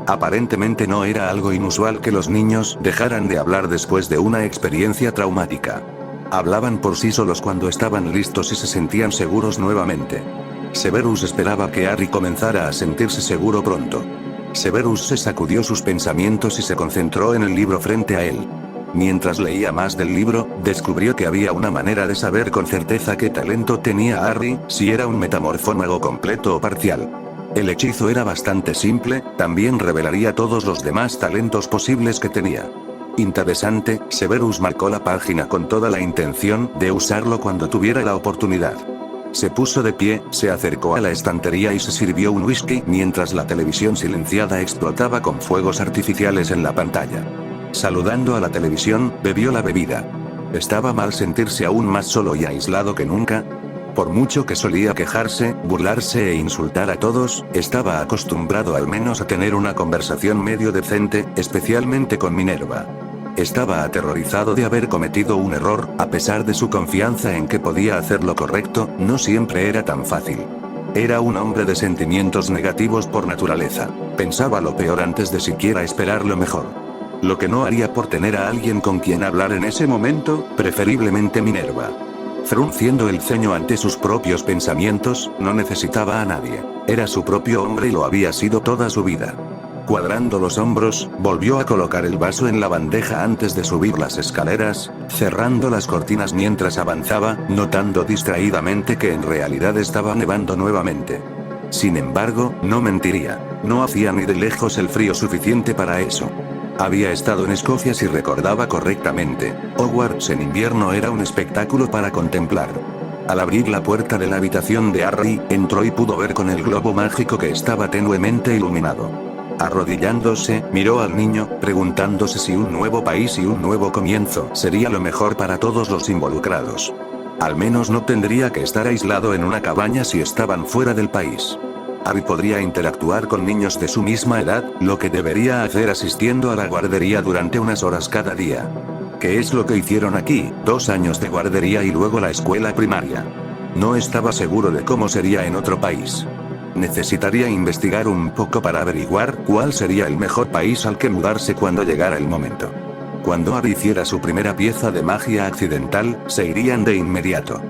Aparentemente no era algo inusual que los niños dejaran de hablar después de una experiencia traumática. Hablaban por sí solos cuando estaban listos y se sentían seguros nuevamente. Severus esperaba que Harry comenzara a sentirse seguro pronto. Severus se sacudió sus pensamientos y se concentró en el libro frente a él. Mientras leía más del libro, descubrió que había una manera de saber con certeza qué talento tenía Harry, si era un metamorfómago completo o parcial. El hechizo era bastante simple, también revelaría todos los demás talentos posibles que tenía. Interesante, Severus marcó la página con toda la intención de usarlo cuando tuviera la oportunidad. Se puso de pie, se acercó a la estantería y se sirvió un whisky mientras la televisión silenciada explotaba con fuegos artificiales en la pantalla. Saludando a la televisión, bebió la bebida. Estaba mal sentirse aún más solo y aislado que nunca. Por mucho que solía quejarse, burlarse e insultar a todos, estaba acostumbrado al menos a tener una conversación medio decente, especialmente con Minerva. Estaba aterrorizado de haber cometido un error, a pesar de su confianza en que podía hacer lo correcto, no siempre era tan fácil. Era un hombre de sentimientos negativos por naturaleza. Pensaba lo peor antes de siquiera esperar lo mejor. Lo que no haría por tener a alguien con quien hablar en ese momento, preferiblemente Minerva. Frunciendo el ceño ante sus propios pensamientos, no necesitaba a nadie. Era su propio hombre y lo había sido toda su vida. Cuadrando los hombros, volvió a colocar el vaso en la bandeja antes de subir las escaleras, cerrando las cortinas mientras avanzaba, notando distraídamente que en realidad estaba nevando nuevamente. Sin embargo, no mentiría, no hacía ni de lejos el frío suficiente para eso. Había estado en Escocia si recordaba correctamente. Hogwarts en invierno era un espectáculo para contemplar. Al abrir la puerta de la habitación de Harry, entró y pudo ver con el globo mágico que estaba tenuemente iluminado. Arrodillándose, miró al niño, preguntándose si un nuevo país y un nuevo comienzo sería lo mejor para todos los involucrados. Al menos no tendría que estar aislado en una cabaña si estaban fuera del país. Harry podría interactuar con niños de su misma edad, lo que debería hacer asistiendo a la guardería durante unas horas cada día. ¿Qué es lo que hicieron aquí? 2 años de guardería y luego la escuela primaria. No estaba seguro de cómo sería en otro país. Necesitaría investigar un poco para averiguar cuál sería el mejor país al que mudarse cuando llegara el momento. Cuando Harry hiciera su primera pieza de magia accidental, se irían de inmediato.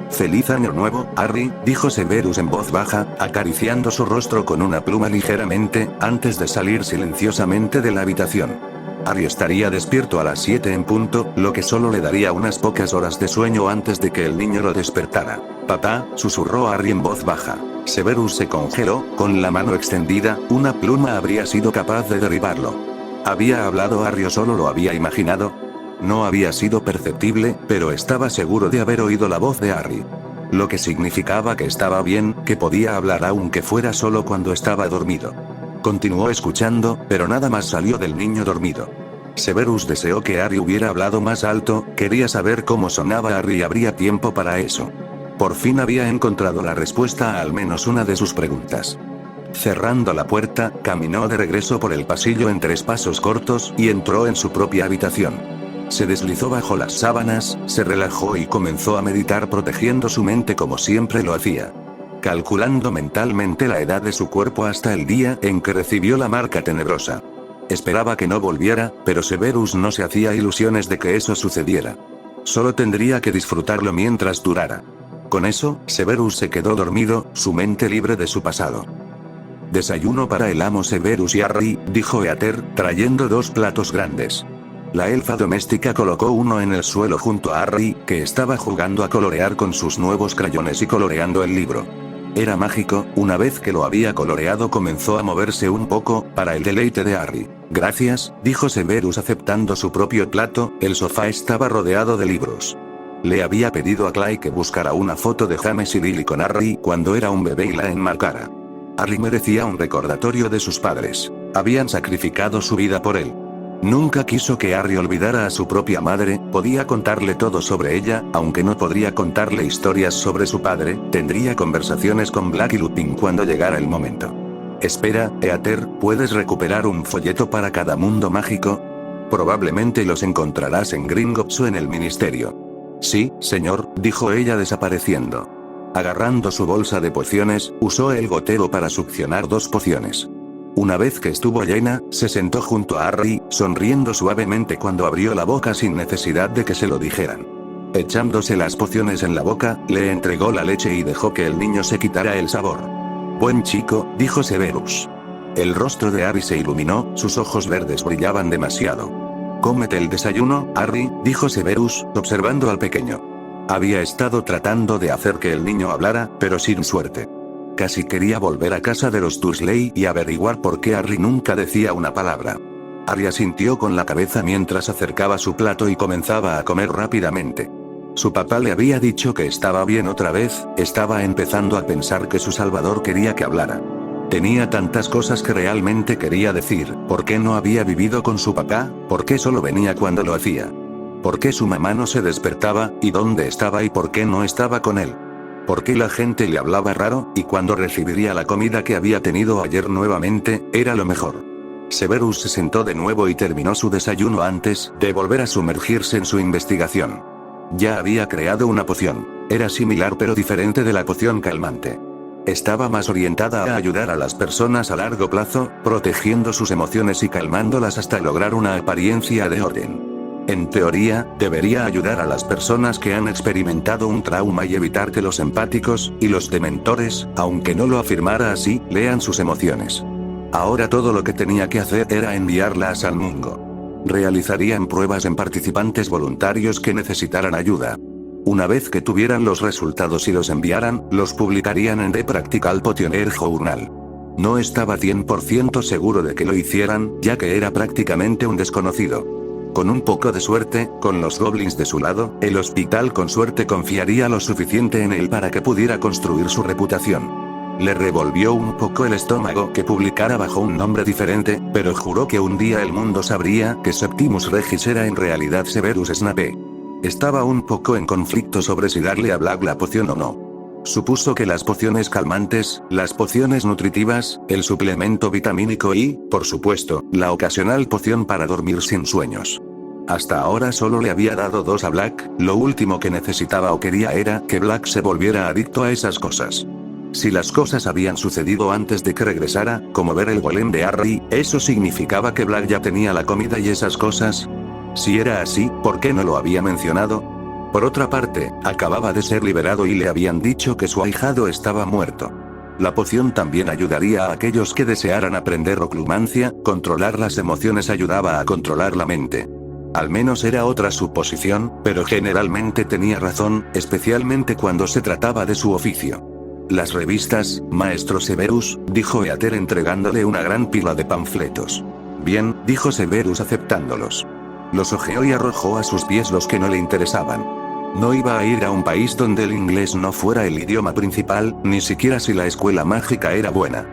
«Feliz año nuevo, Harry», dijo Severus en voz baja, acariciando su rostro con una pluma ligeramente, antes de salir silenciosamente de la habitación. Harry estaría despierto a las 7 en punto, lo que solo le daría unas pocas horas de sueño antes de que el niño lo despertara. «Papá», susurró Harry en voz baja. Severus se congeló, con la mano extendida, una pluma habría sido capaz de derribarlo. ¿Había hablado Harry o solo lo había imaginado? No había sido perceptible, pero estaba seguro de haber oído la voz de Harry. Lo que significaba que estaba bien, que podía hablar aunque fuera solo cuando estaba dormido. Continuó escuchando, pero nada más salió del niño dormido. Severus deseó que Harry hubiera hablado más alto, quería saber cómo sonaba Harry y habría tiempo para eso. Por fin había encontrado la respuesta a al menos una de sus preguntas. Cerrando la puerta, caminó de regreso por el pasillo en 3 pasos cortos y entró en su propia habitación. Se deslizó bajo las sábanas, se relajó y comenzó a meditar protegiendo su mente como siempre lo hacía. Calculando mentalmente la edad de su cuerpo hasta el día en que recibió la marca tenebrosa. Esperaba que no volviera, pero Severus no se hacía ilusiones de que eso sucediera. Solo tendría que disfrutarlo mientras durara. Con eso, Severus se quedó dormido, su mente libre de su pasado. «Desayuno para el amo Severus y Harry», dijo Éter, trayendo 2 platos grandes. La elfa doméstica colocó uno en el suelo junto a Harry, que estaba jugando a colorear con sus nuevos crayones y coloreando el libro. Era mágico, una vez que lo había coloreado comenzó a moverse un poco, para el deleite de Harry. «Gracias», dijo Severus aceptando su propio plato, el sofá estaba rodeado de libros. Le había pedido a Clay que buscara una foto de James y Lily con Harry cuando era un bebé y la enmarcara. Harry merecía un recordatorio de sus padres. Habían sacrificado su vida por él. Nunca quiso que Harry olvidara a su propia madre, podía contarle todo sobre ella, aunque no podría contarle historias sobre su padre, tendría conversaciones con Black y Lupin cuando llegara el momento. «Espera, Éter, ¿puedes recuperar un folleto para cada mundo mágico? Probablemente los encontrarás en Gringotts o en el ministerio». «Sí, señor», dijo ella desapareciendo. Agarrando su bolsa de pociones, usó el gotero para succionar 2 pociones. Una vez que estuvo llena, se sentó junto a Harry, sonriendo suavemente cuando abrió la boca sin necesidad de que se lo dijeran. Echándose las pociones en la boca, le entregó la leche y dejó que el niño se quitara el sabor. «Buen chico», dijo Severus. El rostro de Harry se iluminó, sus ojos verdes brillaban demasiado. «Cómete el desayuno, Harry», dijo Severus, observando al pequeño. Había estado tratando de hacer que el niño hablara, pero sin suerte. Casi quería volver a casa de los Dursley y averiguar por qué Harry nunca decía una palabra. Harry asintió con la cabeza mientras acercaba su plato y comenzaba a comer rápidamente. Su papá le había dicho que estaba bien otra vez, estaba empezando a pensar que su salvador quería que hablara. Tenía tantas cosas que realmente quería decir, ¿por qué no había vivido con su papá? ¿Por qué solo venía cuando lo hacía? ¿Por qué su mamá no se despertaba, y dónde estaba y por qué no estaba con él? ¿Por qué la gente le hablaba raro, y cuando recibiría la comida que había tenido ayer nuevamente, era lo mejor? Severus se sentó de nuevo y terminó su desayuno antes de volver a sumergirse en su investigación. Ya había creado una poción. Era similar pero diferente de la poción calmante. Estaba más orientada a ayudar a las personas a largo plazo, protegiendo sus emociones y calmándolas hasta lograr una apariencia de orden. En teoría, debería ayudar a las personas que han experimentado un trauma y evitar que los empáticos, y los dementores, aunque no lo afirmara así, lean sus emociones. Ahora todo lo que tenía que hacer era enviarla a Salmungo. Realizarían pruebas en participantes voluntarios que necesitaran ayuda. Una vez que tuvieran los resultados y los enviaran, los publicarían en The Practical Potioner Journal. No estaba 100% seguro de que lo hicieran, ya que era prácticamente un desconocido. Con un poco de suerte, con los goblins de su lado, el hospital con suerte confiaría lo suficiente en él para que pudiera construir su reputación. Le revolvió un poco el estómago que publicara bajo un nombre diferente, pero juró que un día el mundo sabría que Septimus Regis era en realidad Severus Snape. Estaba un poco en conflicto sobre si darle a Black la poción o no. Supuso que las pociones calmantes, las pociones nutritivas, el suplemento vitamínico y, por supuesto, la ocasional poción para dormir sin sueños. Hasta ahora solo le había dado 2 a Black, lo último que necesitaba o quería era que Black se volviera adicto a esas cosas. Si las cosas habían sucedido antes de que regresara, como ver el golem de Harry, ¿eso significaba que Black ya tenía la comida y esas cosas? Si era así, ¿por qué no lo había mencionado? Por otra parte, acababa de ser liberado y le habían dicho que su ahijado estaba muerto. La poción también ayudaría a aquellos que desearan aprender oclumancia, controlar las emociones ayudaba a controlar la mente. Al menos era otra suposición, pero generalmente tenía razón, especialmente cuando se trataba de su oficio. Las revistas, Maestro Severus, dijo Éter entregándole una gran pila de panfletos. Bien, dijo Severus aceptándolos. Los hojeó y arrojó a sus pies los que no le interesaban. No iba a ir a un país donde el inglés no fuera el idioma principal, ni siquiera si la escuela mágica era buena.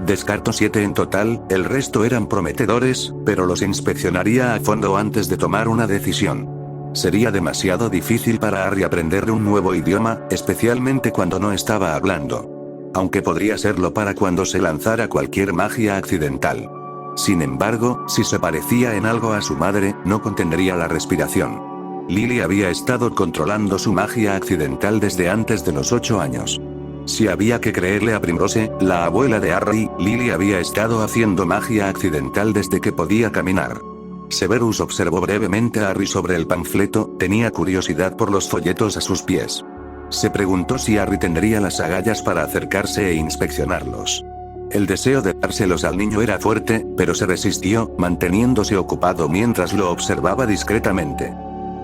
Descartó 7 en total, el resto eran prometedores, pero los inspeccionaría a fondo antes de tomar una decisión. Sería demasiado difícil para Harry aprender un nuevo idioma, especialmente cuando no estaba hablando. Aunque podría serlo para cuando se lanzara cualquier magia accidental. Sin embargo, si se parecía en algo a su madre, no contendría la respiración. Lily había estado controlando su magia accidental desde antes de los 8 años. Si había que creerle a Primrose, la abuela de Harry, Lily había estado haciendo magia accidental desde que podía caminar. Severus observó brevemente a Harry sobre el panfleto, tenía curiosidad por los folletos a sus pies. Se preguntó si Harry tendría las agallas para acercarse e inspeccionarlos. El deseo de dárselos al niño era fuerte, pero se resistió, manteniéndose ocupado mientras lo observaba discretamente.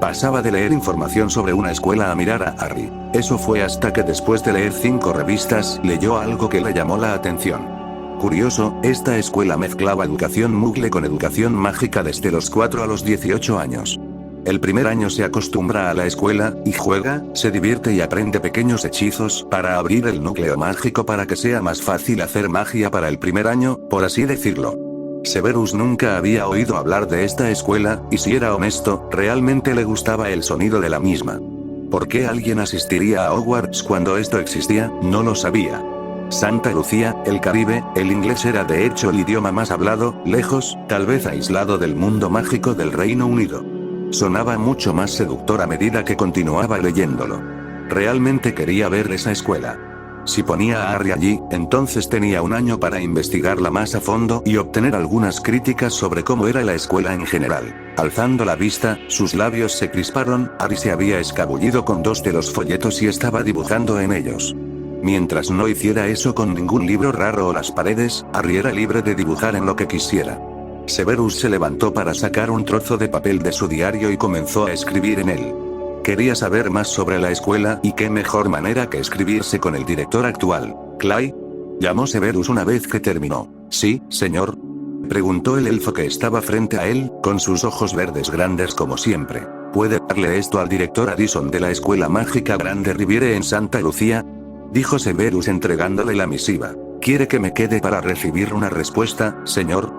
Pasaba de leer información sobre una escuela a mirar a Harry. Eso fue hasta que después de leer 5 revistas, leyó algo que le llamó la atención. Curioso, esta escuela mezclaba educación Muggle con educación mágica desde los 4 a los 18 años. El primer año se acostumbra a la escuela, y juega, se divierte y aprende pequeños hechizos para abrir el núcleo mágico para que sea más fácil hacer magia para el primer año, por así decirlo. Severus nunca había oído hablar de esta escuela, y si era honesto, realmente le gustaba el sonido de la misma. ¿Por qué alguien asistiría a Hogwarts cuando esto existía? No lo sabía. Santa Lucía, el Caribe, el inglés era de hecho el idioma más hablado, lejos, tal vez aislado del mundo mágico del Reino Unido. Sonaba mucho más seductor a medida que continuaba leyéndolo. Realmente quería ver esa escuela. Si ponía a Harry allí, entonces tenía un año para investigarla más a fondo y obtener algunas críticas sobre cómo era la escuela en general. Alzando la vista, sus labios se crisparon, Harry se había escabullido con 2 de los folletos y estaba dibujando en ellos. Mientras no hiciera eso con ningún libro raro o las paredes, Harry era libre de dibujar en lo que quisiera. Severus se levantó para sacar un trozo de papel de su diario y comenzó a escribir en él. Quería saber más sobre la escuela, y qué mejor manera que escribirse con el director actual, Clay. Llamó Severus una vez que terminó. ¿Sí, señor? Preguntó el elfo que estaba frente a él, con sus ojos verdes grandes como siempre. ¿Puede darle esto al director Addison de la Escuela Mágica Grande Riviere en Santa Lucía? Dijo Severus entregándole la misiva. ¿Quiere que me quede para recibir una respuesta, señor?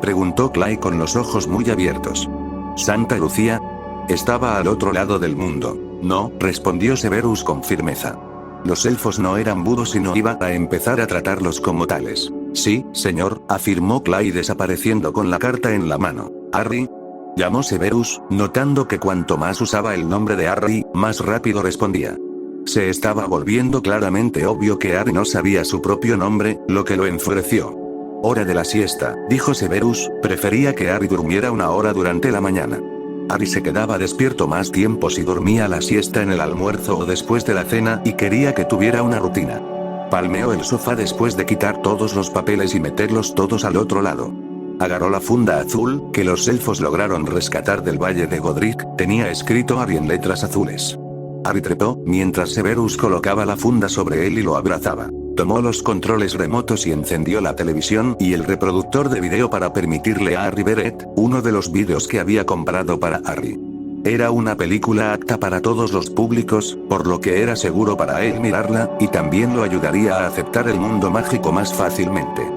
Preguntó Clay con los ojos muy abiertos. ¿Santa Lucía? Estaba al otro lado del mundo. No, respondió Severus con firmeza. Los elfos no eran budos y no iba a empezar a tratarlos como tales. Sí, señor, afirmó Clay desapareciendo con la carta en la mano. ¿Harry? Llamó Severus, notando que cuanto más usaba el nombre de Harry, más rápido respondía. Se estaba volviendo claramente obvio que Harry no sabía su propio nombre, lo que lo enfureció. Hora de la siesta, dijo Severus, prefería que Harry durmiera 1 hora durante la mañana. Harry se quedaba despierto más tiempo si dormía la siesta en el almuerzo o después de la cena y quería que tuviera una rutina. Palmeó el sofá después de quitar todos los papeles y meterlos todos al otro lado. Agarró la funda azul, que los elfos lograron rescatar del Valle de Godric, tenía escrito Harry en letras azules. Harry trepó, mientras Severus colocaba la funda sobre él y lo abrazaba. Tomó los controles remotos y encendió la televisión y el reproductor de video para permitirle a Harry ver uno de los vídeos que había comprado para Harry. Era una película apta para todos los públicos, por lo que era seguro para él mirarla, y también lo ayudaría a aceptar el mundo mágico más fácilmente.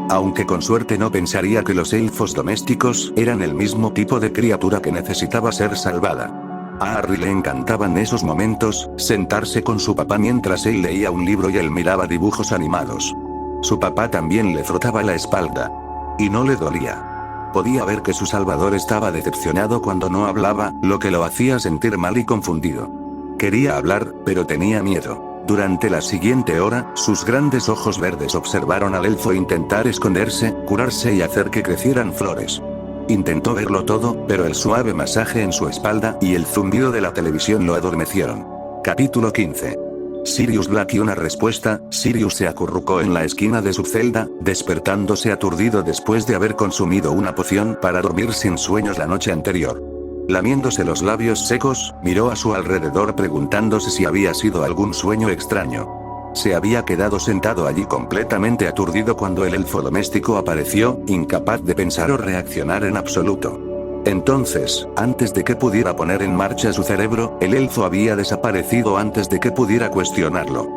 Aunque con suerte no pensaría que los elfos domésticos eran el mismo tipo de criatura que necesitaba ser salvada. A Harry le encantaban esos momentos, sentarse con su papá mientras él leía un libro y él miraba dibujos animados. Su papá también le frotaba la espalda. Y no le dolía. Podía ver que su salvador estaba decepcionado cuando no hablaba, lo que lo hacía sentir mal y confundido. Quería hablar, pero tenía miedo. Durante la siguiente hora, sus grandes ojos verdes observaron al elfo intentar esconderse, curarse y hacer que crecieran flores. Intentó verlo todo, pero el suave masaje en su espalda y el zumbido de la televisión lo adormecieron. Capítulo 15. Sirius Black y una respuesta. Sirius se acurrucó en la esquina de su celda, despertándose aturdido después de haber consumido una poción para dormir sin sueños la noche anterior. Lamiéndose los labios secos, miró a su alrededor preguntándose si había sido algún sueño extraño. Se había quedado sentado allí completamente aturdido cuando el elfo doméstico apareció, incapaz de pensar o reaccionar en absoluto. Entonces, antes de que pudiera poner en marcha su cerebro, el elfo había desaparecido antes de que pudiera cuestionarlo.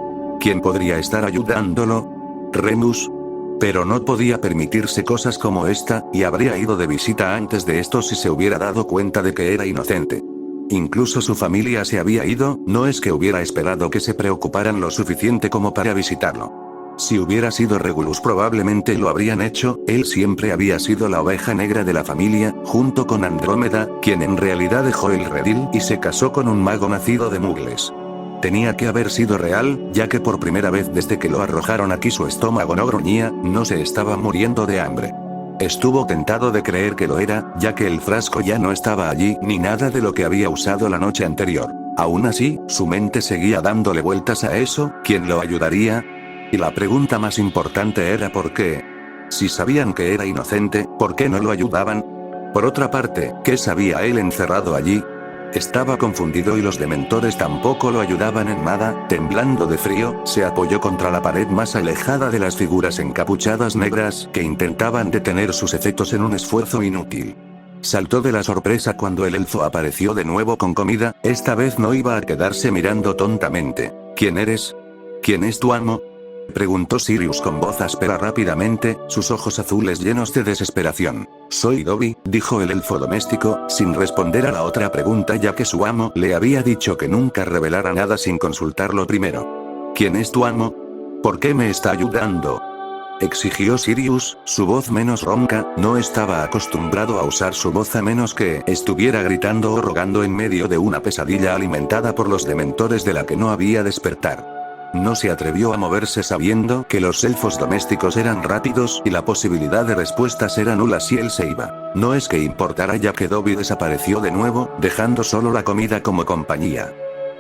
¿Quién podría estar ayudándolo? ¿Remus? Pero no podía permitirse cosas como esta, y habría ido de visita antes de esto si se hubiera dado cuenta de que era inocente. Incluso su familia se había ido, no es que hubiera esperado que se preocuparan lo suficiente como para visitarlo. Si hubiera sido Regulus probablemente lo habrían hecho, él siempre había sido la oveja negra de la familia, junto con Andrómeda, quien en realidad dejó el redil y se casó con un mago nacido de mugles. Tenía que haber sido real, ya que por primera vez desde que lo arrojaron aquí su estómago no gruñía, no se estaba muriendo de hambre. Estuvo tentado de creer que lo era, ya que el frasco ya no estaba allí ni nada de lo que había usado la noche anterior. Aún así, su mente seguía dándole vueltas a eso. ¿Quién lo ayudaría? Y la pregunta más importante era ¿por qué? Si sabían que era inocente, ¿por qué no lo ayudaban? Por otra parte, ¿qué sabía él encerrado allí? Estaba confundido y los dementores tampoco lo ayudaban en nada. Temblando de frío, se apoyó contra la pared más alejada de las figuras encapuchadas negras que intentaban detener sus efectos en un esfuerzo inútil. Saltó de la sorpresa cuando el elfo apareció de nuevo con comida. Esta vez no iba a quedarse mirando tontamente. ¿Quién eres? ¿Quién es tu amo?, preguntó Sirius con voz áspera rápidamente, sus ojos azules llenos de desesperación. Soy Dobby, dijo el elfo doméstico, sin responder a la otra pregunta ya que su amo le había dicho que nunca revelara nada sin consultarlo primero. ¿Quién es tu amo? ¿Por qué me está ayudando?, exigió Sirius, su voz menos ronca. No estaba acostumbrado a usar su voz a menos que estuviera gritando o rogando en medio de una pesadilla alimentada por los dementores de la que no había despertar. No se atrevió a moverse sabiendo que los elfos domésticos eran rápidos y la posibilidad de respuestas era nula si él se iba. No es que importara ya que Dobby desapareció de nuevo, dejando solo la comida como compañía.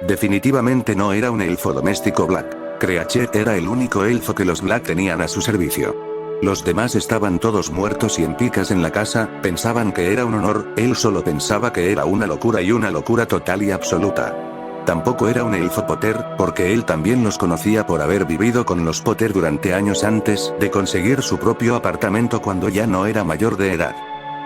Definitivamente no era un elfo doméstico Black. Creature era el único elfo que los Black tenían a su servicio. Los demás estaban todos muertos y en picas en la casa, pensaban que era un honor, él solo pensaba que era una locura y una locura total y absoluta. Tampoco era un elfo Potter, porque él también los conocía por haber vivido con los Potter durante años antes de conseguir su propio apartamento cuando ya no era mayor de edad.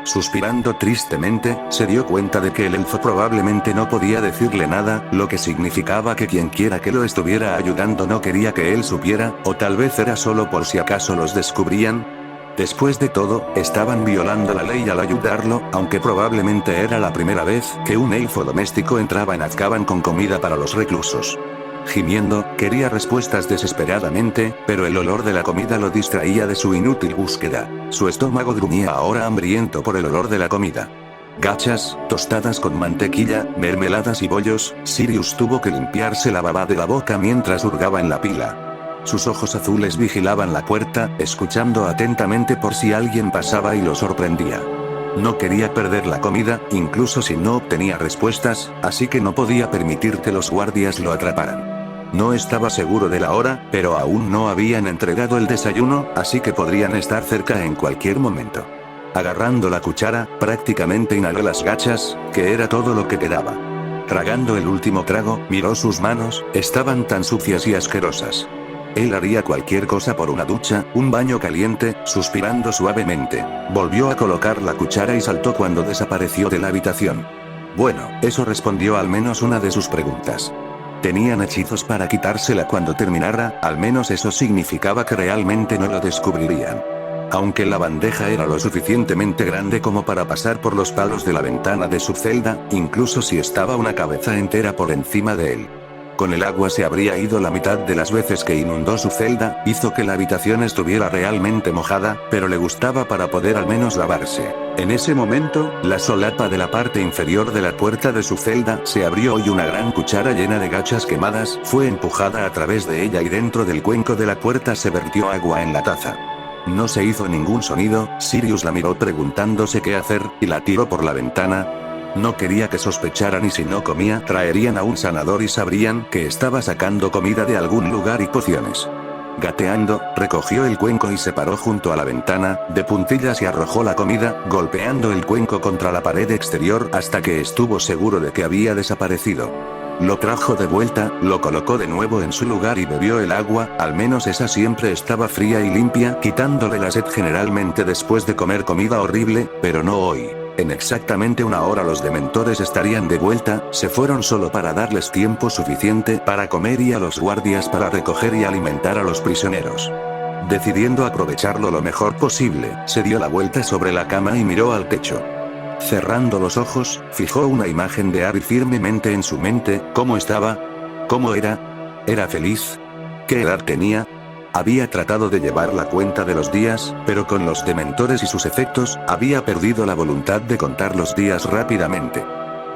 Suspirando tristemente, se dio cuenta de que el elfo probablemente no podía decirle nada, lo que significaba que quienquiera que lo estuviera ayudando no quería que él supiera, o tal vez era solo por si acaso los descubrían. Después de todo, estaban violando la ley al ayudarlo, aunque probablemente era la primera vez que un elfo doméstico entraba en Azkaban con comida para los reclusos. Gimiendo, quería respuestas desesperadamente, pero el olor de la comida lo distraía de su inútil búsqueda. Su estómago gruñía ahora hambriento por el olor de la comida. Gachas, tostadas con mantequilla, mermeladas y bollos. Sirius tuvo que limpiarse la baba de la boca mientras hurgaba en la pila. Sus ojos azules vigilaban la puerta, escuchando atentamente por si alguien pasaba y lo sorprendía. No quería perder la comida, incluso si no obtenía respuestas, así que no podía permitir que los guardias lo atraparan. No estaba seguro de la hora, pero aún no habían entregado el desayuno, así que podrían estar cerca en cualquier momento. Agarrando la cuchara, prácticamente inhaló las gachas, que era todo lo que quedaba. Tragando el último trago, miró sus manos, estaban tan sucias y asquerosas. Él haría cualquier cosa por una ducha, un baño caliente, suspirando suavemente. Volvió a colocar la cuchara y saltó cuando desapareció de la habitación. Bueno, eso respondió al menos una de sus preguntas. Tenían hechizos para quitársela cuando terminara, al menos eso significaba que realmente no lo descubrirían. Aunque la bandeja era lo suficientemente grande como para pasar por los palos de la ventana de su celda, incluso si estaba una cabeza entera por encima de él. Con el agua se habría ido la mitad de las veces que inundó su celda, hizo que la habitación estuviera realmente mojada, pero le gustaba para poder al menos lavarse. En ese momento, la solapa de la parte inferior de la puerta de su celda se abrió y una gran cuchara llena de gachas quemadas fue empujada a través de ella y dentro del cuenco de la puerta se vertió agua en la taza. No se hizo ningún sonido. Sirius la miró preguntándose qué hacer, y la tiró por la ventana. No quería que sospecharan, y si no comía, traerían a un sanador y sabrían que estaba sacando comida de algún lugar y pociones. Gateando, recogió el cuenco y se paró junto a la ventana, de puntillas, y arrojó la comida, golpeando el cuenco contra la pared exterior hasta que estuvo seguro de que había desaparecido. Lo trajo de vuelta, lo colocó de nuevo en su lugar y bebió el agua, al menos esa siempre estaba fría y limpia, quitándole la sed generalmente después de comer comida horrible, pero no hoy. En exactamente una hora los dementores estarían de vuelta. Se fueron solo para darles tiempo suficiente para comer y a los guardias para recoger y alimentar a los prisioneros. Decidiendo aprovecharlo lo mejor posible, se dio la vuelta sobre la cama y miró al techo. Cerrando los ojos, fijó una imagen de Harry firmemente en su mente. ¿Cómo estaba? ¿Cómo era? ¿Era feliz? ¿Qué edad tenía? Había tratado de llevar la cuenta de los días, pero con los dementores y sus efectos, había perdido la voluntad de contar los días rápidamente.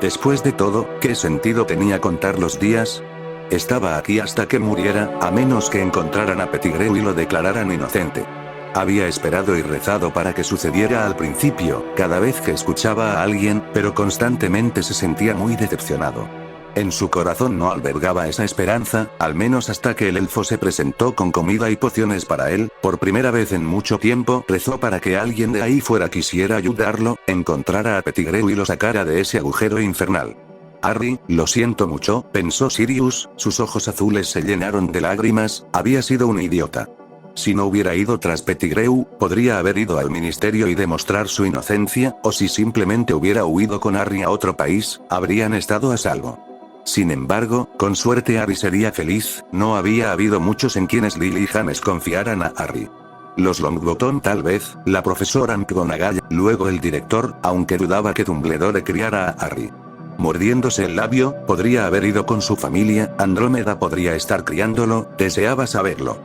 Después de todo, ¿qué sentido tenía contar los días? Estaba aquí hasta que muriera, a menos que encontraran a Pettigrew y lo declararan inocente. Había esperado y rezado para que sucediera al principio, cada vez que escuchaba a alguien, pero constantemente se sentía muy decepcionado. En su corazón no albergaba esa esperanza, al menos hasta que el elfo se presentó con comida y pociones para él. Por primera vez en mucho tiempo, rezó para que alguien de ahí fuera quisiera ayudarlo, encontrara a Pettigrew y lo sacara de ese agujero infernal. Harry, lo siento mucho, pensó Sirius, sus ojos azules se llenaron de lágrimas. Había sido un idiota. Si no hubiera ido tras Pettigrew, podría haber ido al ministerio y demostrar su inocencia, o si simplemente hubiera huido con Harry a otro país, habrían estado a salvo. Sin embargo, con suerte Harry sería feliz. No había habido muchos en quienes Lily y James confiaran a Harry. Los Longbottom tal vez, la profesora McGonagall, luego el director, aunque dudaba que Dumbledore criara a Harry. Mordiéndose el labio, podría haber ido con su familia. Andrómeda podría estar criándolo, deseaba saberlo.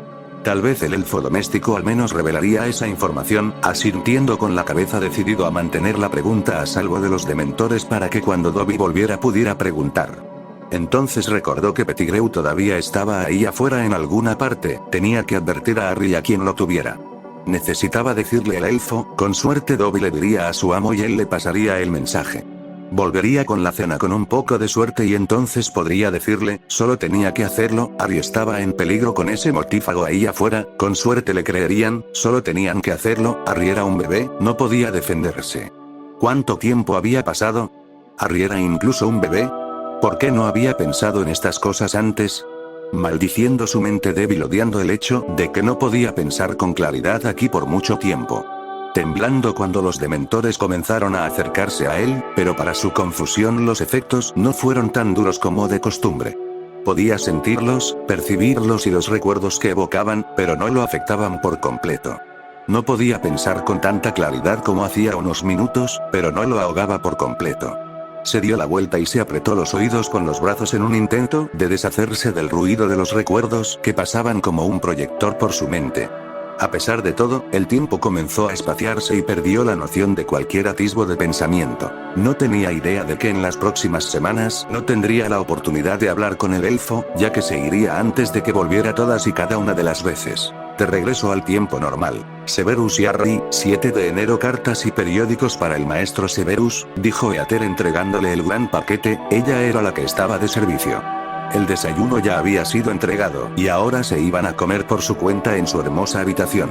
Tal vez el elfo doméstico al menos revelaría esa información, asintiendo con la cabeza decidido a mantener la pregunta a salvo de los dementores para que cuando Dobby volviera pudiera preguntar. Entonces recordó que Pettigrew todavía estaba ahí afuera en alguna parte. Tenía que advertir a Harry y a quien lo tuviera. Necesitaba decirle al elfo. Con suerte Dobby le diría a su amo y él le pasaría el mensaje. Volvería con la cena con un poco de suerte y entonces podría decirle. Solo tenía que hacerlo. Harry estaba en peligro con ese mortífago ahí afuera. Con suerte le creerían. Solo tenían que hacerlo. Harry era un bebé, no podía defenderse. ¿Cuánto tiempo había pasado? ¿Harry era incluso un bebé? ¿Por qué no había pensado en estas cosas antes? Maldiciendo su mente débil, odiando el hecho de que no podía pensar con claridad aquí por mucho tiempo. Temblando cuando los dementores comenzaron a acercarse a él, pero para su confusión los efectos no fueron tan duros como de costumbre. Podía sentirlos, percibirlos y los recuerdos que evocaban, pero no lo afectaban por completo. No podía pensar con tanta claridad como hacía unos minutos, pero no lo ahogaba por completo. Se dio la vuelta y se apretó los oídos con los brazos en un intento de deshacerse del ruido de los recuerdos que pasaban como un proyector por su mente. A pesar de todo, el tiempo comenzó a espaciarse y perdió la noción de cualquier atisbo de pensamiento. No tenía idea de que en las próximas semanas no tendría la oportunidad de hablar con el elfo, ya que se iría antes de que volviera todas y cada una de las veces. De regreso al tiempo normal. Severus y Harry, 7 de enero. Cartas y periódicos para el maestro Severus, dijo Heather entregándole el gran paquete. Ella era la que estaba de servicio. El desayuno ya había sido entregado, y ahora se iban a comer por su cuenta en su hermosa habitación.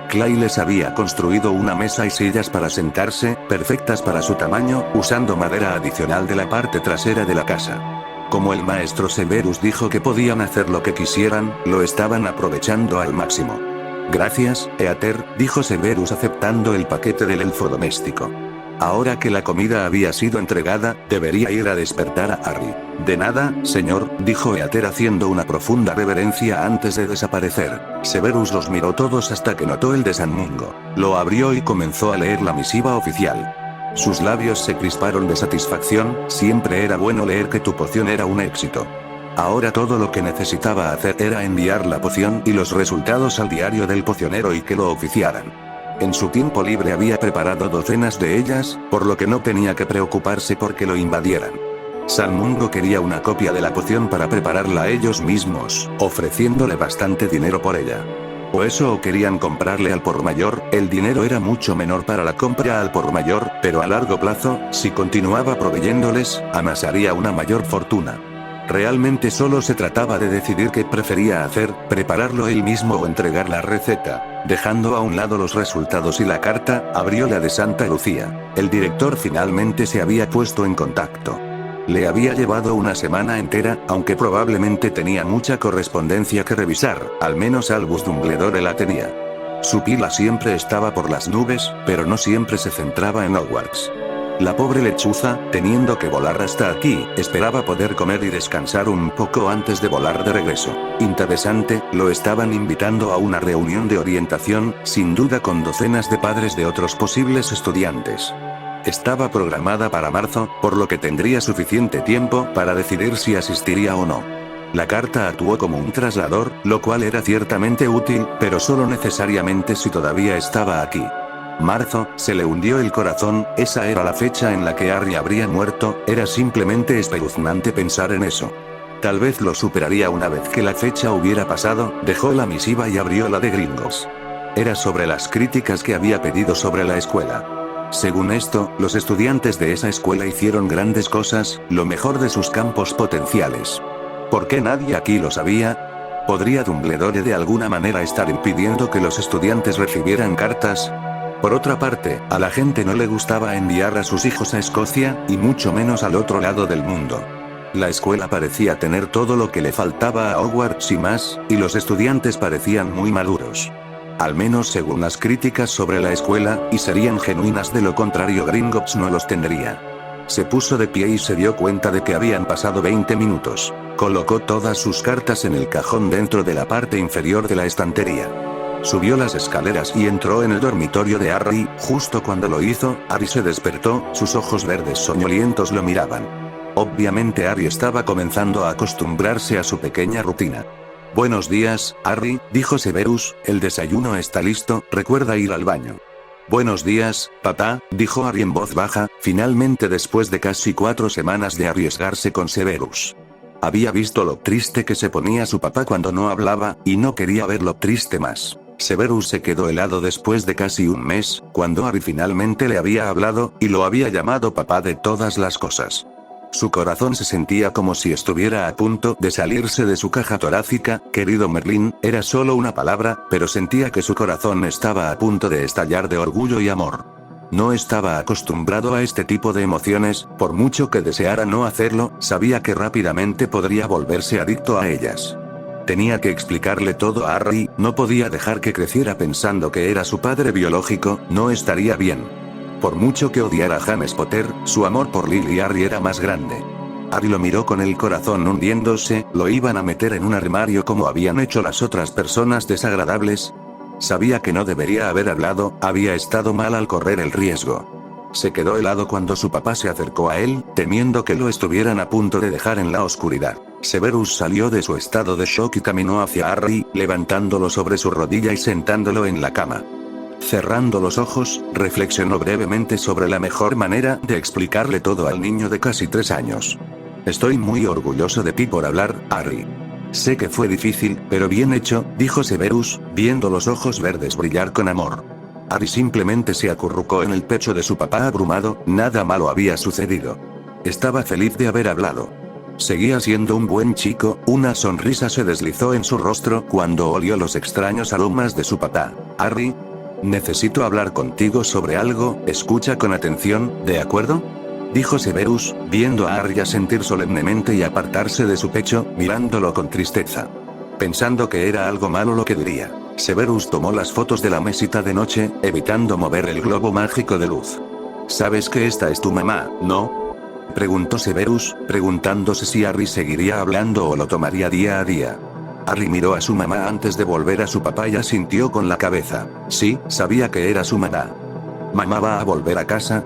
Clay les había construido una mesa y sillas para sentarse, perfectas para su tamaño, usando madera adicional de la parte trasera de la casa. Como el maestro Severus dijo que podían hacer lo que quisieran, lo estaban aprovechando al máximo. Gracias, Heather, dijo Severus aceptando el paquete del elfo doméstico. Ahora que la comida había sido entregada, debería ir a despertar a Harry. De nada, señor, dijo Heather haciendo una profunda reverencia antes de desaparecer. Severus los miró todos hasta que notó el de San Mungo. Lo abrió y comenzó a leer la misiva oficial. Sus labios se crisparon de satisfacción. Siempre era bueno leer que tu poción era un éxito. Ahora todo lo que necesitaba hacer era enviar la poción y los resultados al diario del pocionero y que lo oficiaran. En su tiempo libre había preparado docenas de ellas, por lo que no tenía que preocuparse porque lo invadieran. San Mungo quería una copia de la poción para prepararla ellos mismos, ofreciéndole bastante dinero por ella. O eso o querían comprarle al por mayor, el dinero era mucho menor para la compra al por mayor, pero a largo plazo, si continuaba proveyéndoles, amasaría una mayor fortuna. Realmente solo se trataba de decidir qué prefería hacer, prepararlo él mismo o entregar la receta. Dejando a un lado los resultados y la carta, abrió la de Santa Lucía. El director finalmente se había puesto en contacto. Le había llevado una semana entera, aunque probablemente tenía mucha correspondencia que revisar, al menos Albus Dumbledore la tenía. Su pila siempre estaba por las nubes, pero no siempre se centraba en Hogwarts. La pobre lechuza, teniendo que volar hasta aquí, esperaba poder comer y descansar un poco antes de volar de regreso. Interesante, lo estaban invitando a una reunión de orientación, sin duda con docenas de padres de otros posibles estudiantes. Estaba programada para marzo, por lo que tendría suficiente tiempo para decidir si asistiría o no. La carta actuó como un traslador, lo cual era ciertamente útil, pero solo necesariamente si todavía estaba aquí. Marzo, se le hundió el corazón, esa era la fecha en la que Harry habría muerto, era simplemente espeluznante pensar en eso. Tal vez lo superaría una vez que la fecha hubiera pasado, dejó la misiva y abrió la de Gringotts. Era sobre las críticas que había pedido sobre la escuela. Según esto, los estudiantes de esa escuela hicieron grandes cosas, lo mejor de sus campos potenciales. ¿Por qué nadie aquí lo sabía? ¿Podría Dumbledore de alguna manera estar impidiendo que los estudiantes recibieran cartas? Por otra parte, a la gente no le gustaba enviar a sus hijos a Escocia, y mucho menos al otro lado del mundo. La escuela parecía tener todo lo que le faltaba a Hogwarts y más, y los estudiantes parecían muy maduros. Al menos según las críticas sobre la escuela, y serían genuinas, de lo contrario Gringotts no los tendría. Se puso de pie y se dio cuenta de que habían pasado 20 minutos. Colocó todas sus cartas en el cajón dentro de la parte inferior de la estantería. Subió las escaleras y entró en el dormitorio de Harry. Justo cuando lo hizo, Harry se despertó, sus ojos verdes soñolientos lo miraban. Obviamente Harry estaba comenzando a acostumbrarse a su pequeña rutina. «Buenos días, Harry», dijo Severus, «el desayuno está listo, recuerda ir al baño». «Buenos días, papá», dijo Harry en voz baja, finalmente después de casi 4 semanas de arriesgarse con Severus. Había visto lo triste que se ponía su papá cuando no hablaba, y no quería verlo triste más. Severus se quedó helado después de casi un mes, cuando Harry finalmente le había hablado, y lo había llamado papá de todas las cosas. Su corazón se sentía como si estuviera a punto de salirse de su caja torácica. Querido Merlín, era solo una palabra, pero sentía que su corazón estaba a punto de estallar de orgullo y amor. No estaba acostumbrado a este tipo de emociones, por mucho que deseara no hacerlo, sabía que rápidamente podría volverse adicto a ellas. Tenía que explicarle todo a Harry, no podía dejar que creciera pensando que era su padre biológico, no estaría bien. Por mucho que odiara a James Potter, su amor por Lily y Harry era más grande. Harry lo miró con el corazón hundiéndose, lo iban a meter en un armario como habían hecho las otras personas desagradables. Sabía que no debería haber hablado, había estado mal al correr el riesgo. Se quedó helado cuando su papá se acercó a él, temiendo que lo estuvieran a punto de dejar en la oscuridad. Severus salió de su estado de shock y caminó hacia Harry, levantándolo sobre su rodilla y sentándolo en la cama. Cerrando los ojos, reflexionó brevemente sobre la mejor manera de explicarle todo al niño de casi 3 años. «Estoy muy orgulloso de ti por hablar, Harry. Sé que fue difícil, pero bien hecho», dijo Severus, viendo los ojos verdes brillar con amor. Harry simplemente se acurrucó en el pecho de su papá abrumado, nada malo había sucedido. Estaba feliz de haber hablado. Seguía siendo un buen chico, una sonrisa se deslizó en su rostro cuando olió los extraños aromas de su papá. «Harry, necesito hablar contigo sobre algo, escucha con atención, ¿de acuerdo?», dijo Severus, viendo a Harry asentir solemnemente y apartarse de su pecho, mirándolo con tristeza. Pensando que era algo malo lo que diría, Severus tomó las fotos de la mesita de noche, evitando mover el globo mágico de luz. «Sabes que esta es tu mamá, ¿no?», preguntó Severus, preguntándose si Harry seguiría hablando o lo tomaría día a día. Harry miró a su mamá antes de volver a su papá y asintió con la cabeza. Sí, sabía que era su mamá. «¿Mamá va a volver a casa?»,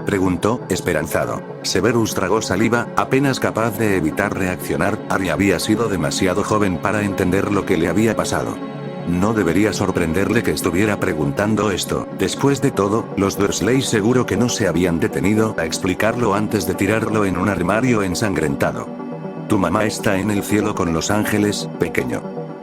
preguntó, esperanzado. Severus tragó saliva, apenas capaz de evitar reaccionar. Harry había sido demasiado joven para entender lo que le había pasado. No debería sorprenderle que estuviera preguntando esto. Después de todo, los Dursley seguro que no se habían detenido a explicarlo antes de tirarlo en un armario ensangrentado. «Tu mamá está en el cielo con los ángeles, pequeño.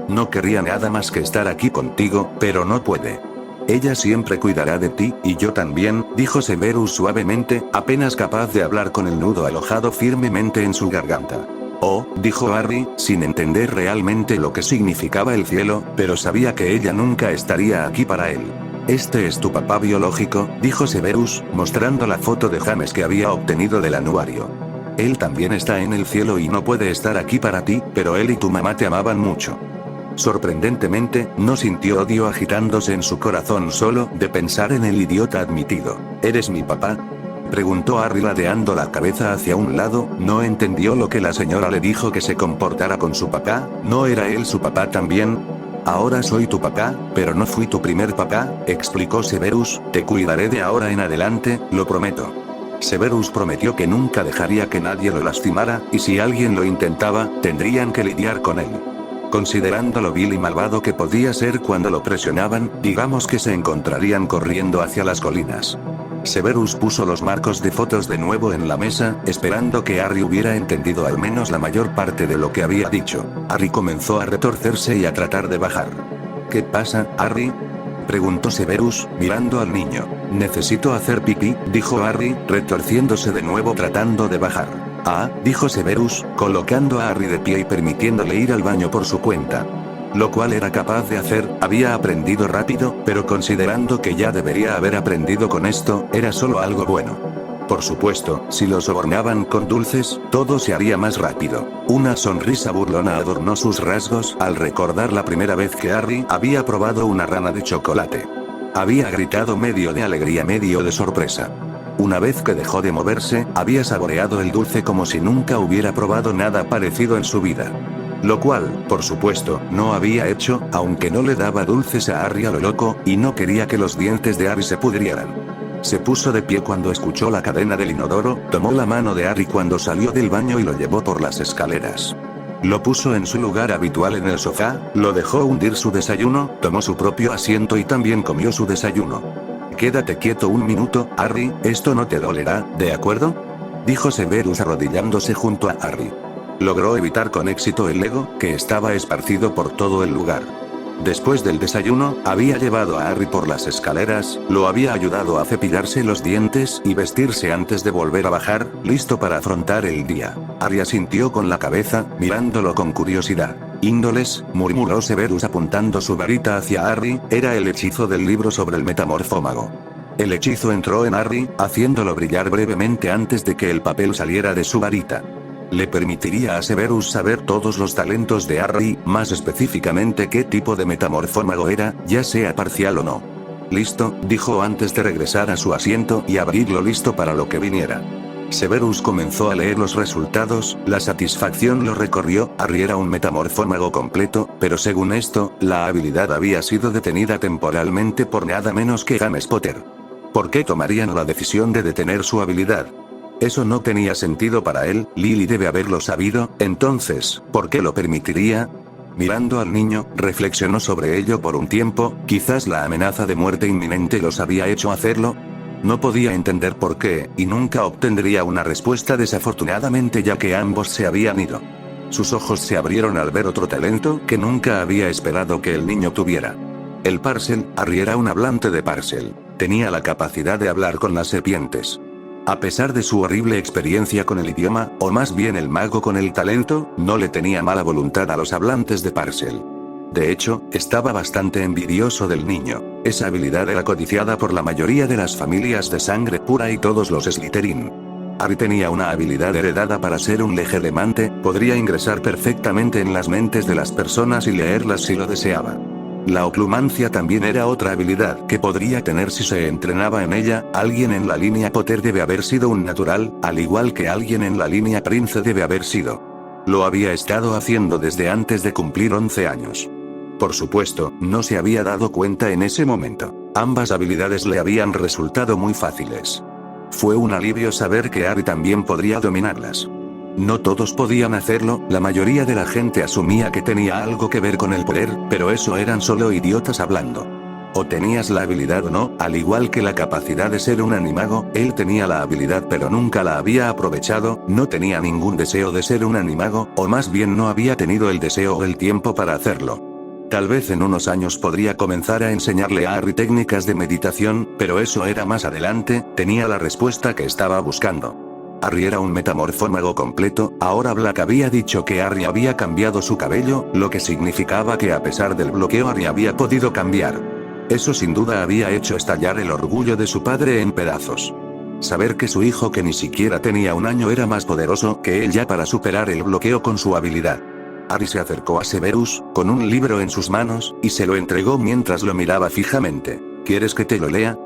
No quería nada más que estar aquí contigo, pero no puede. Ella siempre cuidará de ti, y yo también, dijo Severus suavemente, apenas capaz de hablar con el nudo alojado firmemente en su garganta. Oh, dijo Harry, sin entender realmente lo que significaba el cielo, pero sabía que ella nunca estaría aquí para él. Este es tu papá biológico, dijo Severus, mostrando la foto de James que había obtenido del anuario. Él también está en el cielo y no puede estar aquí para ti, pero él y tu mamá te amaban mucho. Sorprendentemente, no sintió odio agitándose en su corazón solo de pensar en el idiota admitido. ¿Eres mi papá?, preguntó Harry ladeando la cabeza hacia un lado. No entendió lo que la señora le dijo, que se comportara con su papá. ¿No era él su papá también? Ahora soy tu papá, pero no fui tu primer papá, explicó Severus. Te cuidaré de ahora en adelante, lo prometo. Severus prometió que nunca dejaría que nadie lo lastimara, y si alguien lo intentaba, tendrían que lidiar con él. Considerando lo vil y malvado que podía ser cuando lo presionaban, digamos que se encontrarían corriendo hacia las colinas. Severus puso los marcos de fotos de nuevo en la mesa, esperando que Harry hubiera entendido al menos la mayor parte de lo que había dicho. Harry comenzó a retorcerse y a tratar de bajar. ¿Qué pasa, Harry?, preguntó Severus, mirando al niño. Necesito hacer pipí, dijo Harry, retorciéndose de nuevo tratando de bajar. Ah, dijo Severus, colocando a Harry de pie y permitiéndole ir al baño por su cuenta. Lo cual era capaz de hacer, había aprendido rápido, pero considerando que ya debería haber aprendido con esto, era solo algo bueno. Por supuesto, si lo sobornaban con dulces, todo se haría más rápido. Una sonrisa burlona adornó sus rasgos al recordar la primera vez que Harry había probado una rana de chocolate. Había gritado medio de alegría, medio de sorpresa. Una vez que dejó de moverse, había saboreado el dulce como si nunca hubiera probado nada parecido en su vida. Lo cual, por supuesto, no había hecho, aunque no le daba dulces a Harry a lo loco, y no quería que los dientes de Harry se pudrieran. Se puso de pie cuando escuchó la cadena del inodoro, tomó la mano de Harry cuando salió del baño y lo llevó por las escaleras. Lo puso en su lugar habitual en el sofá, lo dejó hundir su desayuno, tomó su propio asiento y también comió su desayuno. Quédate quieto un minuto, Harry, esto no te dolerá, ¿de acuerdo?, dijo Severus arrodillándose junto a Harry. Logró evitar con éxito el ego, que estaba esparcido por todo el lugar. Después del desayuno, había llevado a Harry por las escaleras, lo había ayudado a cepillarse los dientes y vestirse antes de volver a bajar, listo para afrontar el día. Harry asintió con la cabeza, mirándolo con curiosidad. Índoles, murmuró Severus apuntando su varita hacia Harry, era el hechizo del libro sobre el metamorfómago. El hechizo entró en Harry, haciéndolo brillar brevemente antes de que el papel saliera de su varita. Le permitiría a Severus saber todos los talentos de Harry, más específicamente qué tipo de metamorfómago era, ya sea parcial o no. Listo, dijo antes de regresar a su asiento y abrirlo listo para lo que viniera. Severus comenzó a leer los resultados, la satisfacción lo recorrió. Harry era un metamorfómago completo, pero según esto, la habilidad había sido detenida temporalmente por nada menos que James Potter. ¿Por qué tomarían la decisión de detener su habilidad? Eso no tenía sentido para él. Lily debe haberlo sabido, entonces, ¿por qué lo permitiría? Mirando al niño, reflexionó sobre ello por un tiempo. Quizás la amenaza de muerte inminente los había hecho hacerlo. No podía entender por qué, y nunca obtendría una respuesta desafortunadamente, ya que ambos se habían ido. Sus ojos se abrieron al ver otro talento que nunca había esperado que el niño tuviera. El Parcel. Harry era un hablante de Parcel. Tenía la capacidad de hablar con las serpientes. A pesar de su horrible experiencia con el idioma, o más bien el mago con el talento, no le tenía mala voluntad a los hablantes de Parcel. De hecho, estaba bastante envidioso del niño. Esa habilidad era codiciada por la mayoría de las familias de sangre pura y todos los Slytherin. Harry tenía una habilidad heredada para ser un legelemante, podría ingresar perfectamente en las mentes de las personas y leerlas si lo deseaba. La oclumancia también era otra habilidad que podría tener si se entrenaba en ella. Alguien en la línea Potter debe haber sido un natural, al igual que alguien en la línea Prince debe haber sido. Lo había estado haciendo desde antes de cumplir 11 años. Por supuesto, no se había dado cuenta en ese momento. Ambas habilidades le habían resultado muy fáciles. Fue un alivio saber que Harry también podría dominarlas. No todos podían hacerlo, la mayoría de la gente asumía que tenía algo que ver con el poder, pero eso eran solo idiotas hablando. O tenías la habilidad o no, al igual que la capacidad de ser un animago. Él tenía la habilidad pero nunca la había aprovechado, no tenía ningún deseo de ser un animago, o más bien no había tenido el deseo o el tiempo para hacerlo. Tal vez en unos años podría comenzar a enseñarle a Harry técnicas de meditación, pero eso era más adelante. Tenía la respuesta que estaba buscando. Harry era un metamorfómago completo. Ahora Black había dicho que Harry había cambiado su cabello, lo que significaba que a pesar del bloqueo Harry había podido cambiar. Eso sin duda había hecho estallar el orgullo de su padre en pedazos. Saber que su hijo, que ni siquiera tenía un año, era más poderoso que él ya para superar el bloqueo con su habilidad. Harry se acercó a Severus, con un libro en sus manos, y se lo entregó mientras lo miraba fijamente. ¿Quieres que te lo lea?,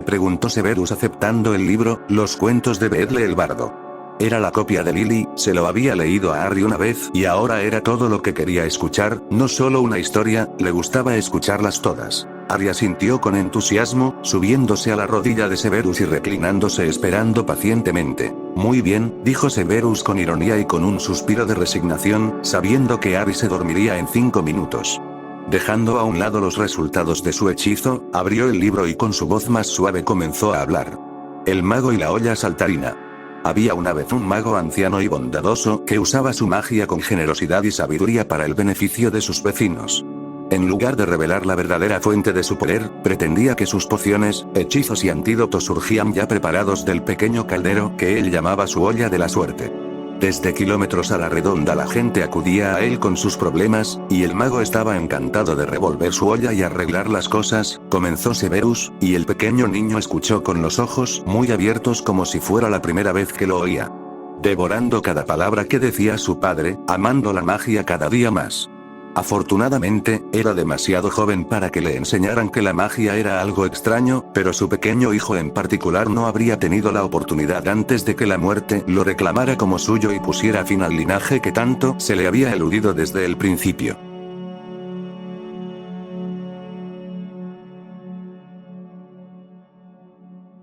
preguntó Severus aceptando el libro, Los cuentos de Beedle el bardo. Era la copia de Lily. Se lo había leído a Harry una vez y ahora era todo lo que quería escuchar, no solo una historia, le gustaba escucharlas todas. Harry asintió con entusiasmo, subiéndose a la rodilla de Severus y reclinándose esperando pacientemente. Muy bien, dijo Severus con ironía y con un suspiro de resignación, sabiendo que Harry se dormiría en 5 minutos. Dejando a un lado los resultados de su hechizo, abrió el libro y con su voz más suave comenzó a hablar. El mago y la olla saltarina. Había una vez un mago anciano y bondadoso que usaba su magia con generosidad y sabiduría para el beneficio de sus vecinos. En lugar de revelar la verdadera fuente de su poder, pretendía que sus pociones, hechizos y antídotos surgían ya preparados del pequeño caldero que él llamaba su olla de la suerte. Desde kilómetros a la redonda la gente acudía a él con sus problemas, y el mago estaba encantado de revolver su olla y arreglar las cosas. Comenzó Severus, y el pequeño niño escuchó con los ojos muy abiertos como si fuera la primera vez que lo oía. Devorando cada palabra que decía su padre, amando la magia cada día más. Afortunadamente, era demasiado joven para que le enseñaran que la magia era algo extraño, pero su pequeño hijo en particular no habría tenido la oportunidad antes de que la muerte lo reclamara como suyo y pusiera fin al linaje que tanto se le había eludido desde el principio.